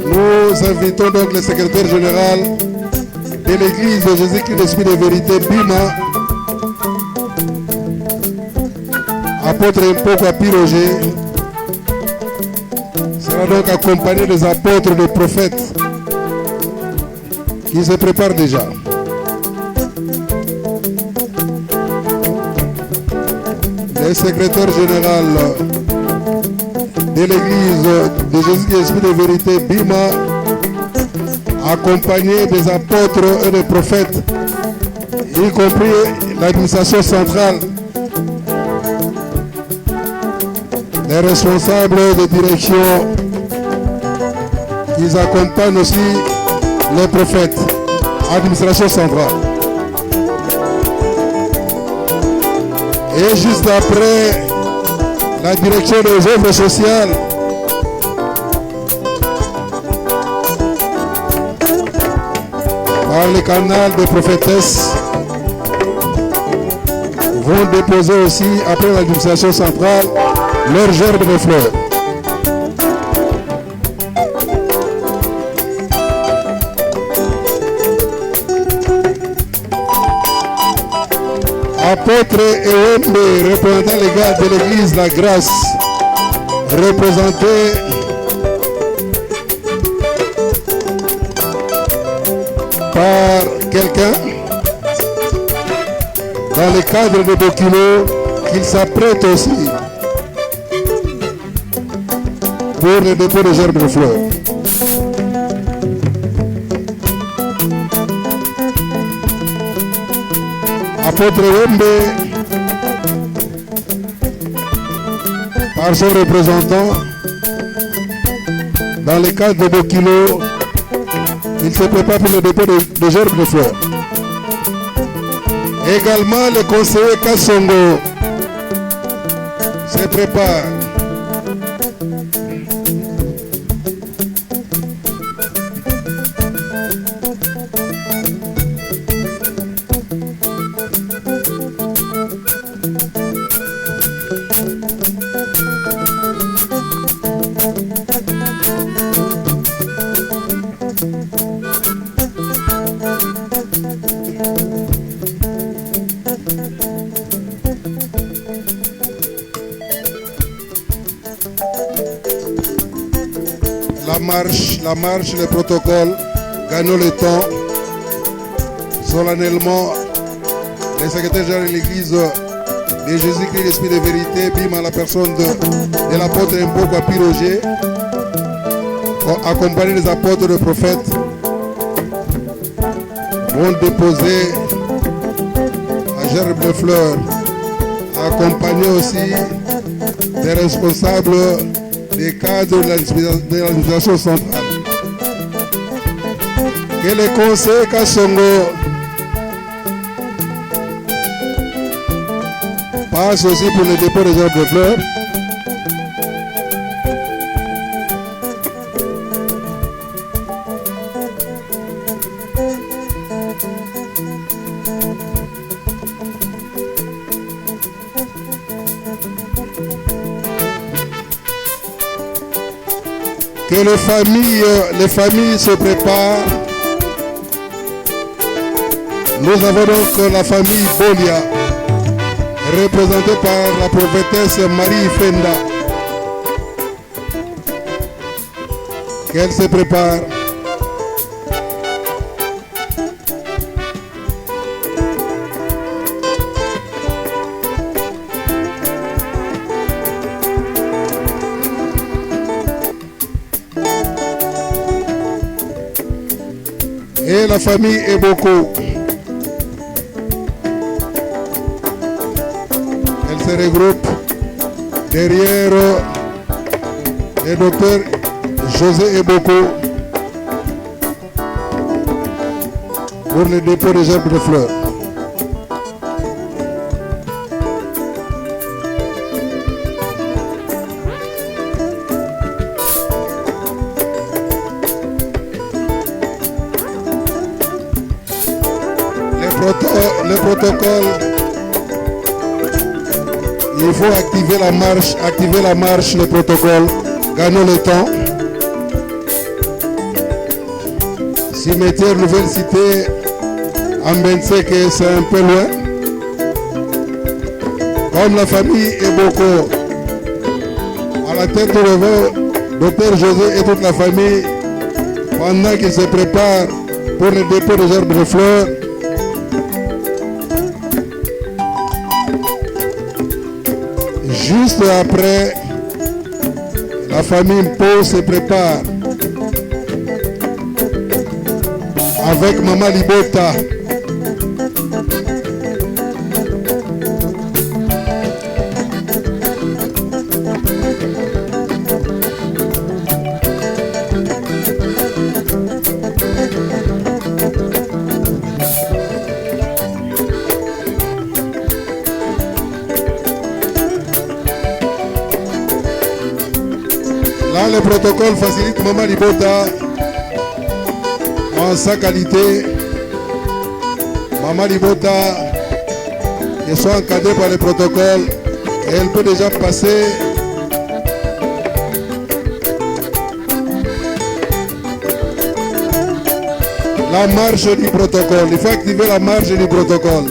nous invitons donc le secrétaire général de l'église de Jésus-Christ l'Esprit de Vérité, Bima, apôtre Mpokwa Piroger, sera donc accompagné des apôtres, des prophètes qui se préparent déjà. Le secrétaire général de l'église de Jésus Esprit de Vérité, Bima, accompagné des apôtres et des prophètes, y compris l'administration centrale, les responsables de direction, qui accompagnent aussi les prophètes, administration centrale. Et juste après, la direction des œuvres sociales, par le canal des prophétesses, vont déposer aussi, après l'administration centrale, leur gerbe de fleurs. Apôtre Ewembe, représentant légal de l'église La Grâce, représenté par quelqu'un dans le cadre de Bokilo, qu'il s'apprête aussi pour le dépôt de gerbes de fleurs. Apôtre Wembe, par son représentant, dans le cadre de Bokilo, il se prépare pour le dépôt de gerbes de fleurs. Également, le conseiller Kassongo se prépare. la marche, le protocole, gagnons le temps. Solennellement, les secrétaires généraux de l'Église de Jésus-Christ, l'Esprit de vérité, bim à la personne de l'apôtre Mboko Piroger, accompagné des apôtres et prophètes, vont déposer à gerbe de fleurs, accompagné aussi des responsables des cadres de l'administration centrale. Que les conseils Kassongo passent aussi pour le dépôt des gerbes de fleurs. Que les familles se préparent. Nous avons donc la famille Bolia, représentée par la prophétesse Marie Fenda. Qu'elle se prépare. Et la famille Eboko. Elle se regroupe derrière le docteur José Eboko pour le dépôt des gerbes de fleurs. Le protocole, il faut activer la marche, le protocole, gagnons le temps. Cimetière Nouvelle Cité, Ambenseke, c'est un peu loin. Comme la famille Eboko, à la tête de le docteur José et toute la famille, pendant qu'ils se préparent pour le dépôt des gerbes de fleurs, juste après, la famille Mpo se prépare avec Maman Libota. Là, le protocole facilite Maman Libota en sa qualité. Maman Libota, qui sont encadrés par le protocole, et elle peut déjà passer la marche du protocole. Il faut activer la marche du protocole.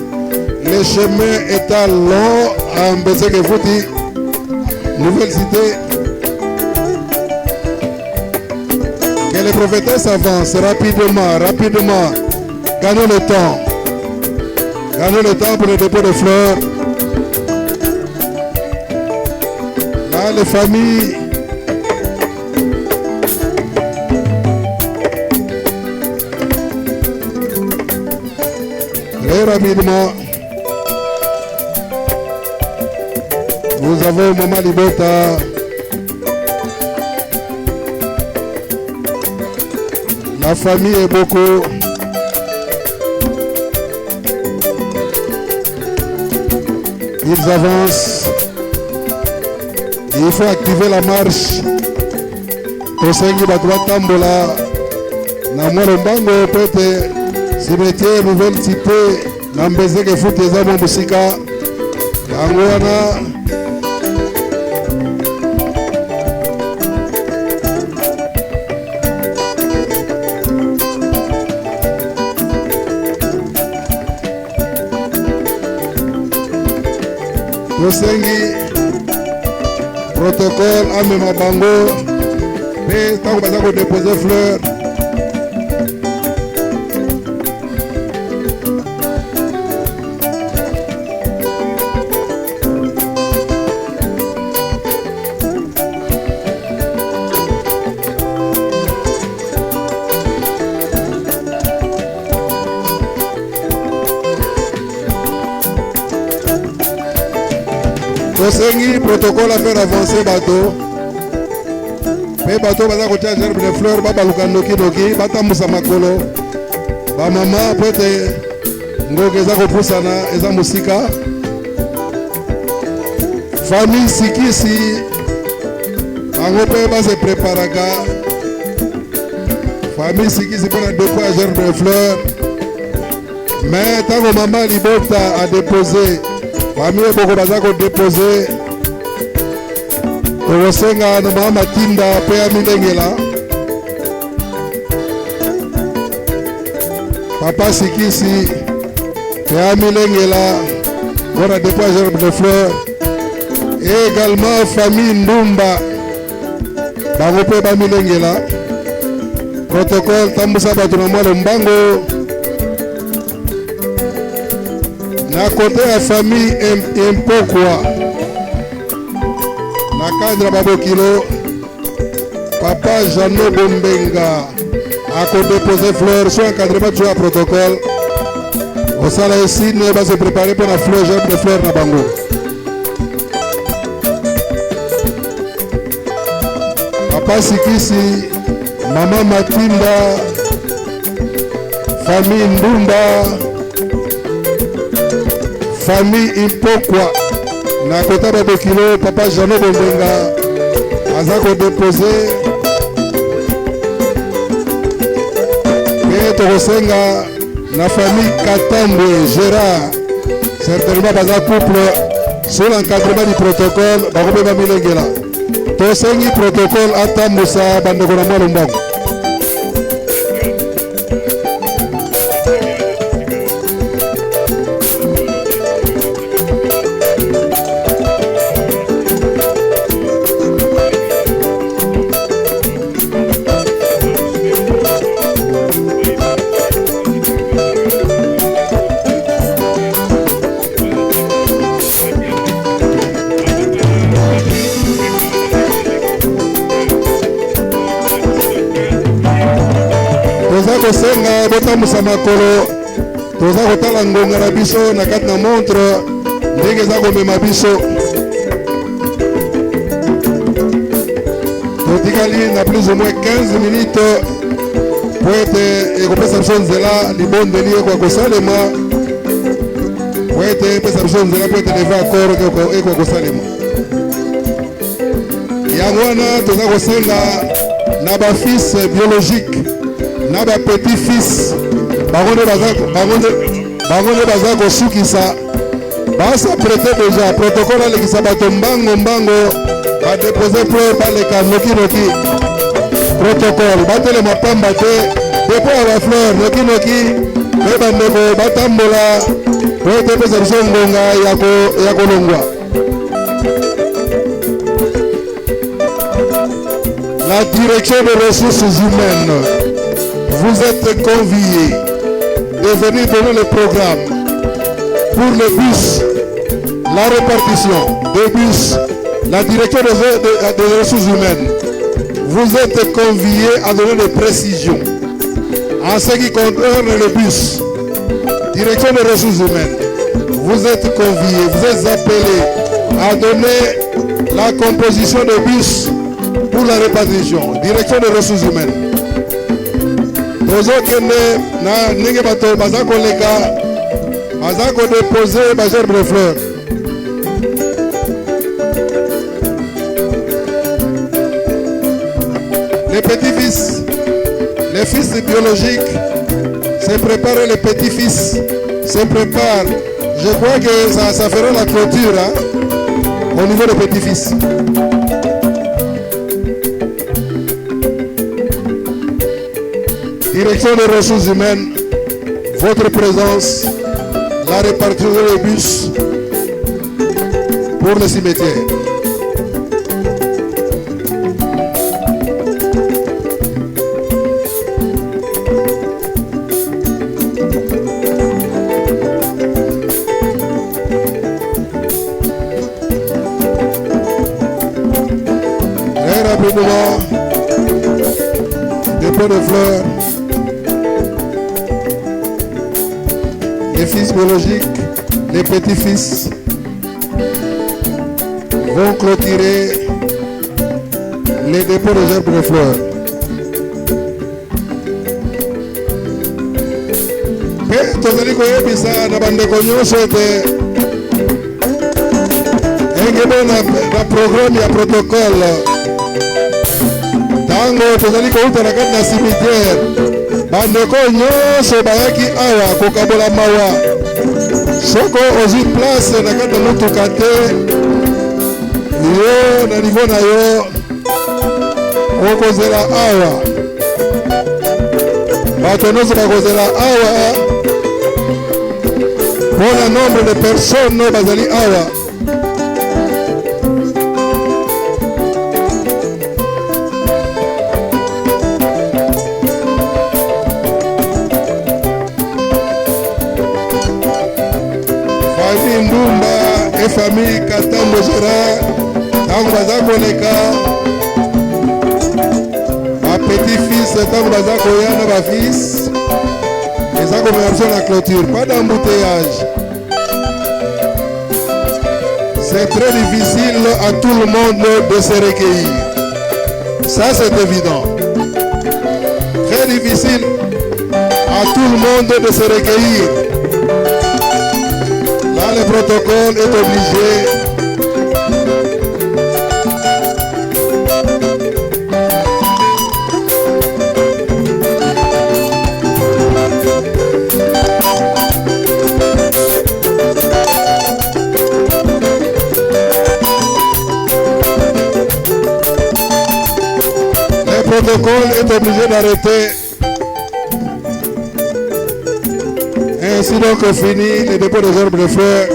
Le chemin est long à Mbeseke-Fouti, Nouvelle Cité. Que les prophétesses avancent rapidement. Gagnons le temps. Gagnons le temps pour le dépôt de fleurs. Là, les familles très rapidement. Nous avons Maman Libota. La famille est beaucoup. Ils avancent. Il faut activer la marche. Tosengi Batwa Tambola. Namorombango Pete. Cimetière Nouvelle Cité. Nambezeke-Fouti Zamo Musika. Angwana. Tosengi protocole Amema Bango Mais tant que vous déposer fleurs, tosengi protocole à faire avancer bateau. Mais bateau baza kotia gerbe de fleurs babaluka noki batambusa makolo. Ba mama peut-être ngoke eza kopusana eza musika. Famille sikisi bango mpe base preparaka. Famille sikisi mpona dépôt ya gerbe de fleurs. Mais ntango mama libota a déposé famille boko baza kodepose tokosenga na mama matinda mpe ya milengela papa sikisi mpe ya milengela mpona dépôt gerbe de fleurs et également famille ndumba bango mpe bamilengela protocole tambusa bato na mwalo mbango. Na côté la famille Impokwa, na cadre Babokilo, papa Jeannot Bombenga a déposé fleurs sur encadrement du protocole. Au salon ici, nous va se préparer pour la fleur, gerbe de fleurs na bango. Papa Sikisi, maman Matinda, famille Ndumba, famille Impokwa na kota Babokilo, papa Jeannot Bombenga aza kodepose pe tokosenga na famille Katambwe Gérard certainement baza couple sur l'encadrement du protocole bakobe bamilengela tosengi protocole atambusa bandeko na mwalo mbango. Tosenga botambusa makolo toza kotala ngonga na biso na kati na montre ndenge eza komema biso totikali na plus ou moins 15 minutes po ete ekopesa biso nzela libondeli ekwa kosalema po ete epesa biso nzela po ete leve accord ekwa kosalema yango wana toza kosenga na bafils biologique na ba petit fils bango nde baza kosukisa basa prete déjà protocole alekisa bato mbango badepose fleur baleka noki protocole batelema pamba te depo ya bafleur noki mpe bandeko batambola po ete epesa biso ngonga ya kolongwa. La direction des ressources humaines, vous êtes conviés de venir donner le programme pour le bus, la répartition des bus, la direction des ressources humaines. Vous êtes conviés à donner des précisions en ce qui concerne le bus, direction des ressources humaines. Vous êtes conviés, vous êtes appelés à donner la composition des bus pour la répartition, direction des ressources humaines. tozokende na ndenge bato baza koleka baza kodepose bagerbe de fleur. Les petits-fils, les fils biologiques se préparent, les petits-fils se préparent. Je crois que ça fera la clôture au niveau des petits-fils. Direction des ressources humaines, votre présence, la répartition des bus pour le cimetière. rapidement. Dépôt de fleurs. Les fils biologiques, les petits-fils vont clôturer les dépôts de gerbes de fleurs. Mpe tozali koyebisa na bandeko nyonso ete engebe na programme ya protocole ntango tozali kouta na kati na cimetière bandeko nyonso bayaki awa kokabola mawa soko ozwi place na kati na motuka te yo na niveau na yo okozela awa bato nyonso bakozela awa mpona nombre de personnes oyo bazali awa famille Ndumba et famille Katambo Gérard ntango baza koleka bapetit-fils ntango baza koya na bafils eza komeka biso na clôture, pas d'embouteillage. C'est très difficile à tout le monde de se recueillir, ça c'est évident. Très difficile à tout le monde de se recueillir. Là le protocole est obligé le protocole est obligé d'arrêter. Ainsi donc fini le dépôt des herbes de fleurs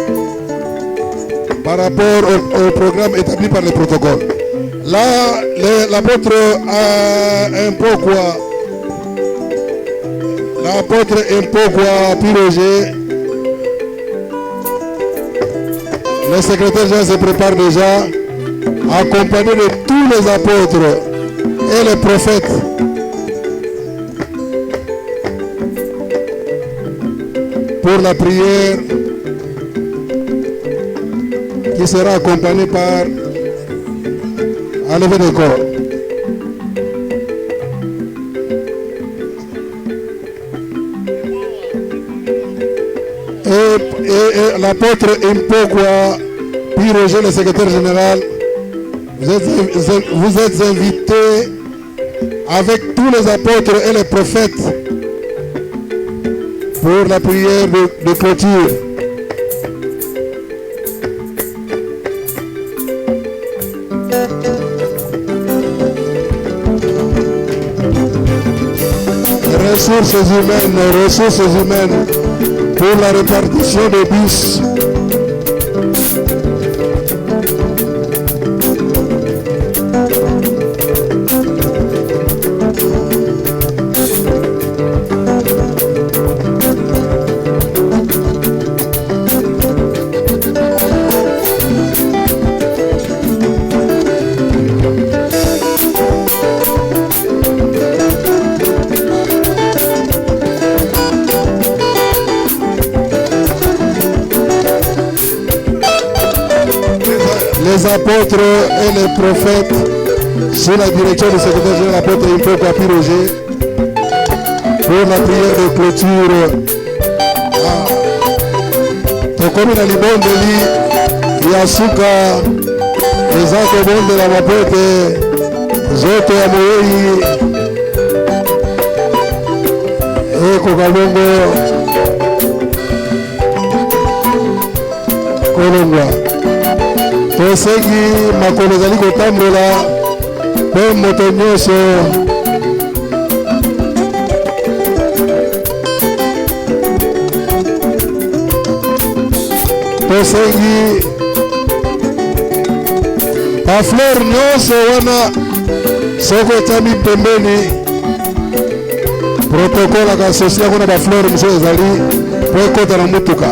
par rapport au programme établi par le protocole. Là, l'apôtre Impokwa Piroger, le secrétaire général se prépare déjà, accompagné de tous les apôtres et les prophètes. Pour la prière qui sera accompagnée par un lever de corps. Et l'apôtre Impokwa Piroger, le secrétaire général, vous êtes invités avec tous les apôtres et les prophètes pour la prière de clôture. Ressources humaines pour la répartition des bus. Les apôtres et les prophètes sous la direction du secrétaire général l'apôtre Impokwa Piroger pour la prière de clôture. Tokomi na libondeli ya suka eza kobondela mapote zoto ya moyei ekoka bongo kolongwa. Tosengi makolo ezali kotambola mpe moto nyonso tosengi bafleur nyonso wana soko etami pembeni protokole akasosi yango na bafleur mosusu ezali mpo ekota na mutuka.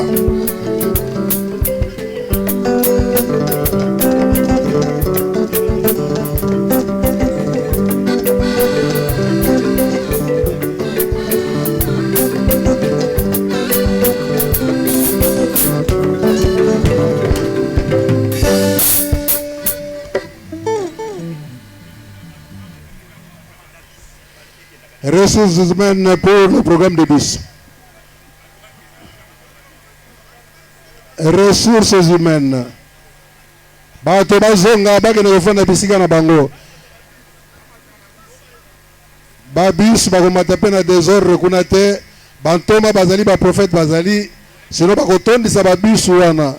ressources humaines pour le programme de bus. Ressources humaines. Bato bazonga bakende kofanda bisika na bango. Ba bus bakomata pe na désordre kuna te. Bantoma bazali ba prophète bazali. Sinon bakotondisa ba bus wana.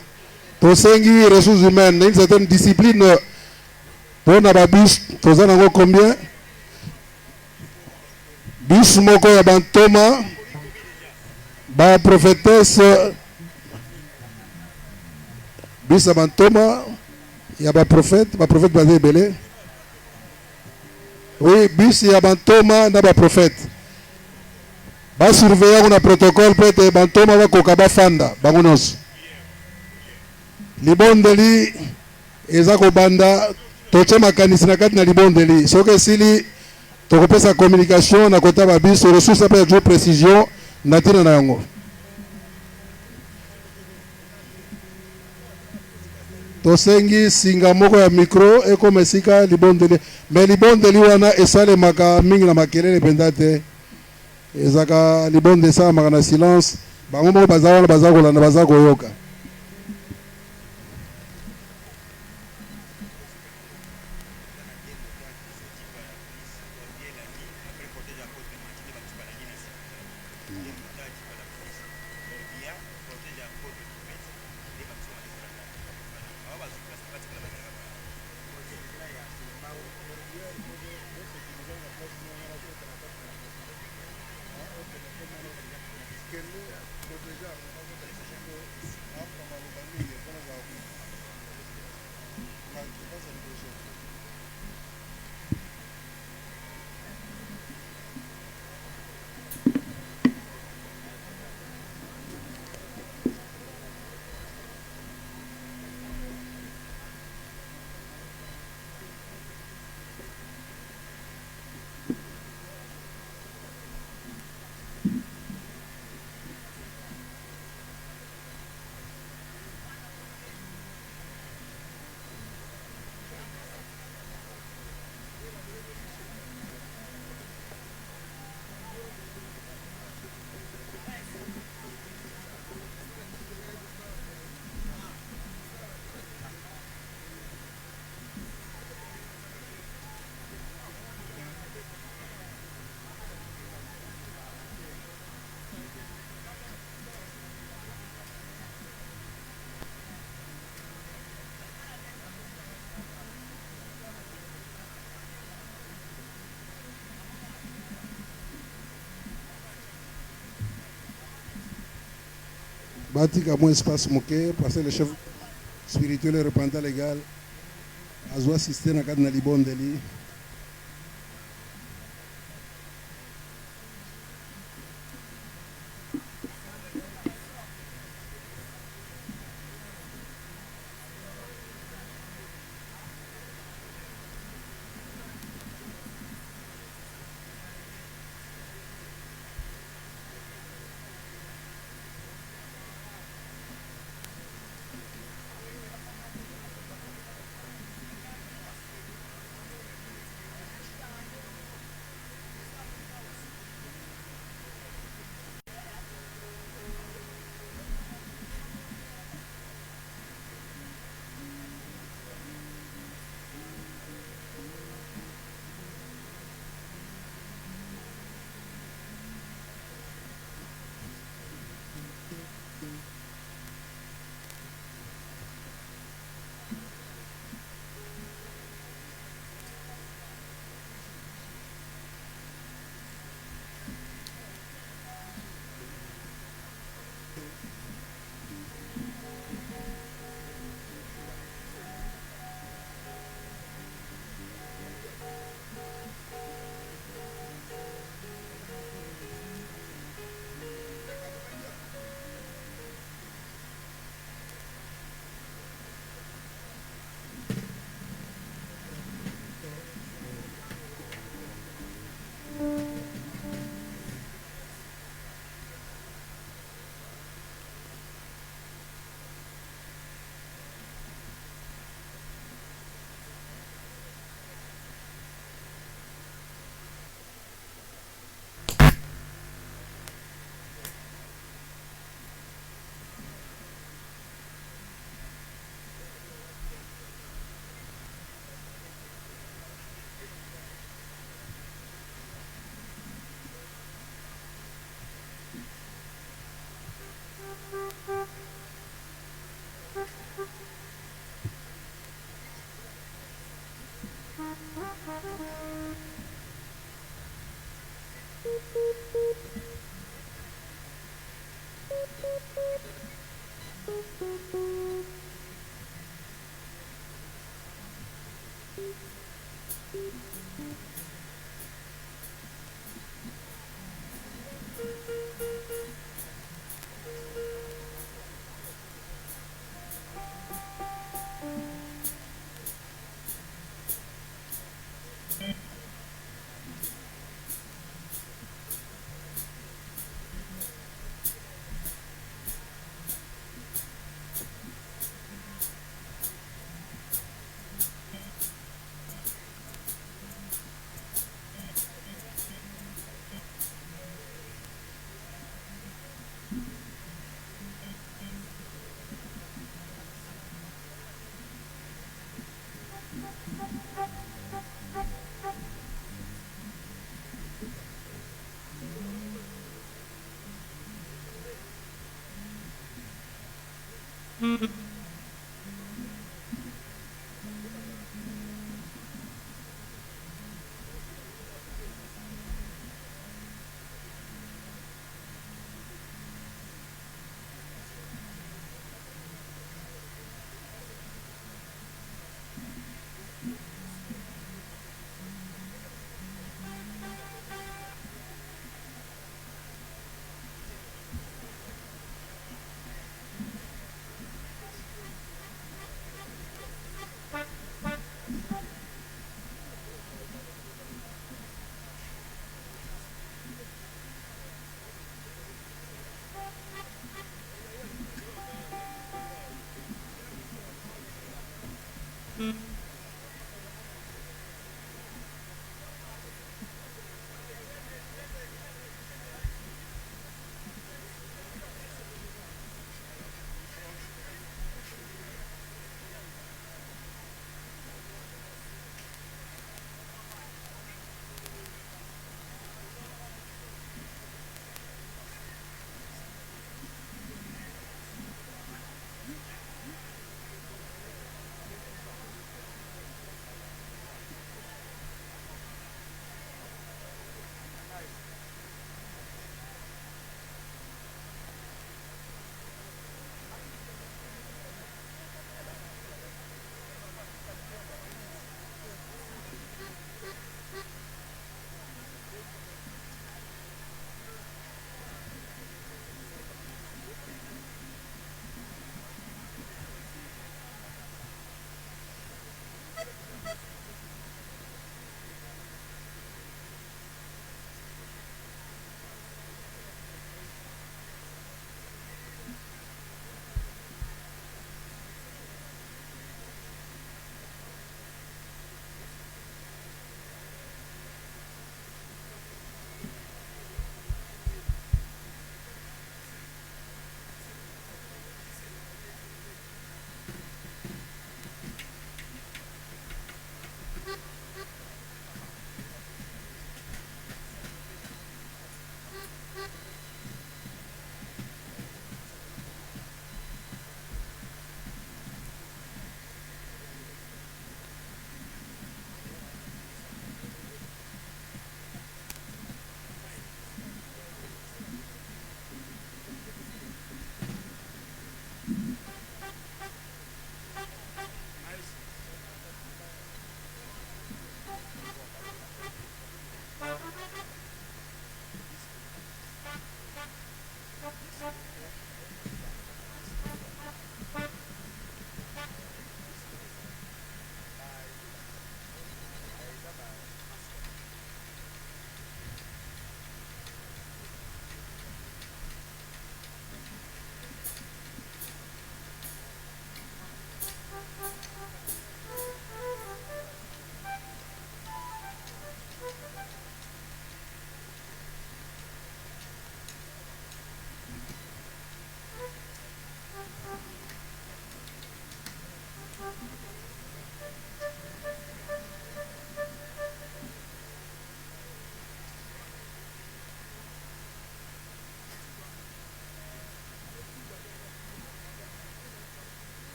Tosengi ressources humaines, une certaine discipline. Pour na ba bus, toza nango combien? Bus moko ya bantoma ba prophétesse. Bus ya bantoma ya ba prophète bazali ebele. Oui, bus ya bantoma na ba prophète. Ba surveiller na protocole pour être bantoma ba koka ba fanda bango nyonso. Libondeli eza kobanda toche makanisi na kati na libondeli. Soki esili tokopesa communication na kota ba bus ressources pe jo précision na tina na yango. Tosengi singa moko ya micro ekoma esika libondeli. Mais libondeli wana esalemaka mingi na makelele penza te. Ezaka libonde esalamaka na silence. Bango moko baza wana baza kolanda baza koyoka. Batika moins espace moqué, parce que le chef spirituel et repentant légal a dû assister à la libondeli.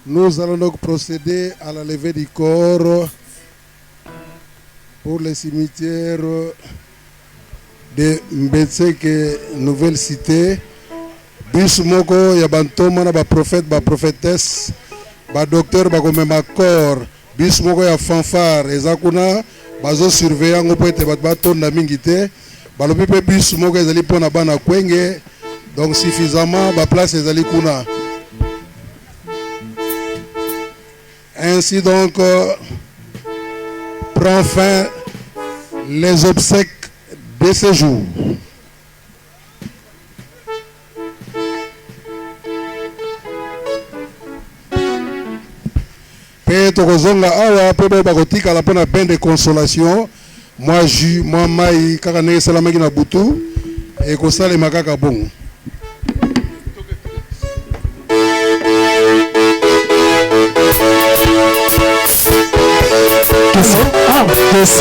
Nous allons donc procéder à la levée du corps pour les cimetières de Mbetseke, Nouvelle Cité. Bis moko ya bantoma na ba prophète ba prophétesse ba docteur ba komema corps. Bis moko ya fanfare ezakuna bazo surveiller ngo poete ba batonda mingi te. Balobi pe bis moko ezali pona bana kwenge. Donc suffisamment ba place ezali kuna. Ainsi donc prend fin les obsèques de ce jour. Pe tokozonga awa pe bakotika la pena peine de consolation. Moi jus, moi mai kaka ndenge esalamaki na butu ekosalema kaka bongo. Yes,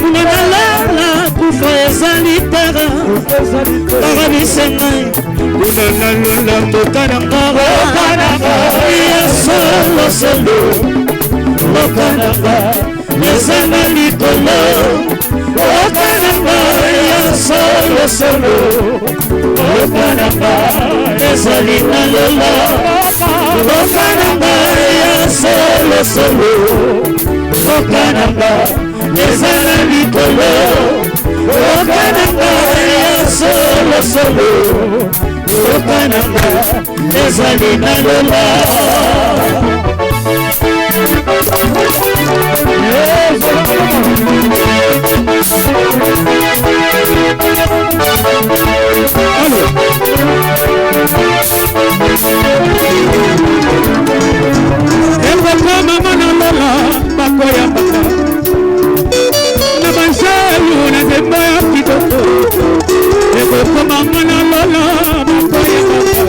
unanalala kufa ezali tera parabise ngai unanalola mboka na nga ya solosolo mboka na nga eza na likolo mboka na nga ya solosolo mboka na nga ezali na lola mboka na nga ya solosolo mboka na nga eza na likolo mboka na nga ya solosolo mboka na nga ezali na lola. Ekokoma mwana lola bakoya baka na banjelu na nzembo ya kitoko. Ekokoma mwana lola bakoya baka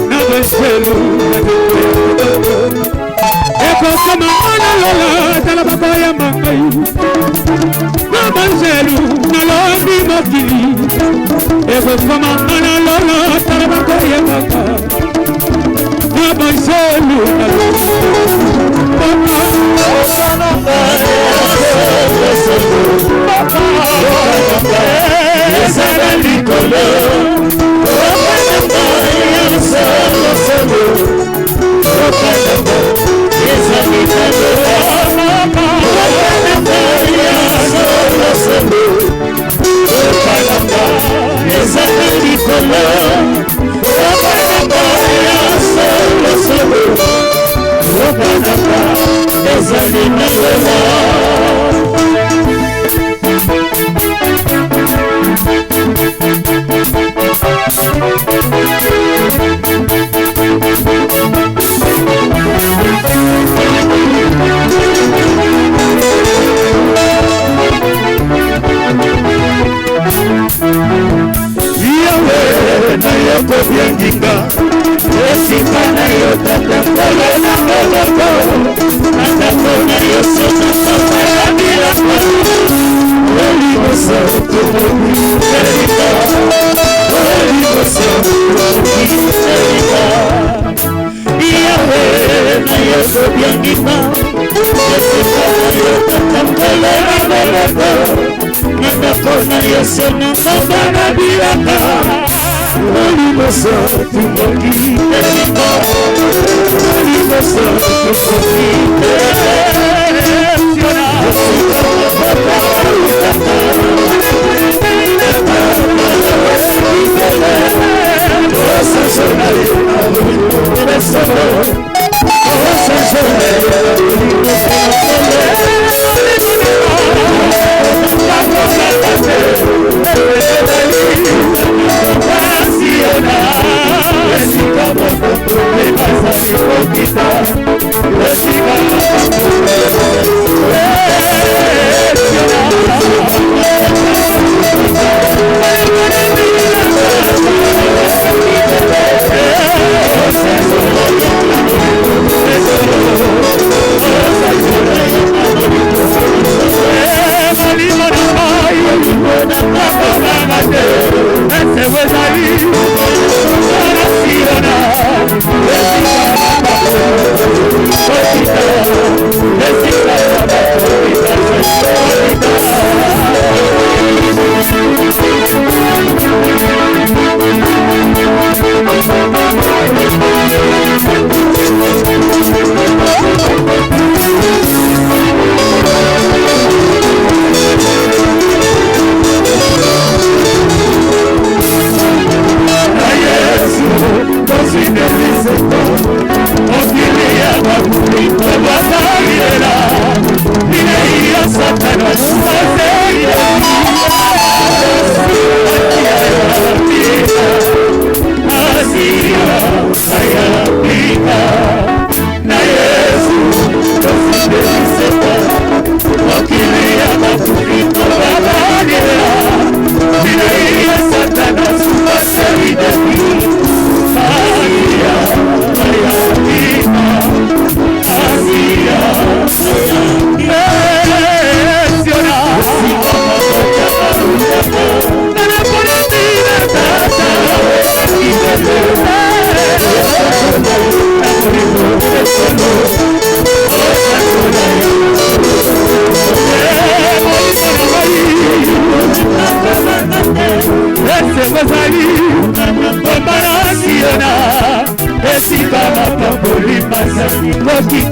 na banjelu na nzembo ya kitoko. Ekokoma mwana lola tala bakoya bangai na banjelu na londi mokili. Ekokoma mwana lola tala bakoya baka na banjelu na londi Okilia bakuri, kwa batali nakoki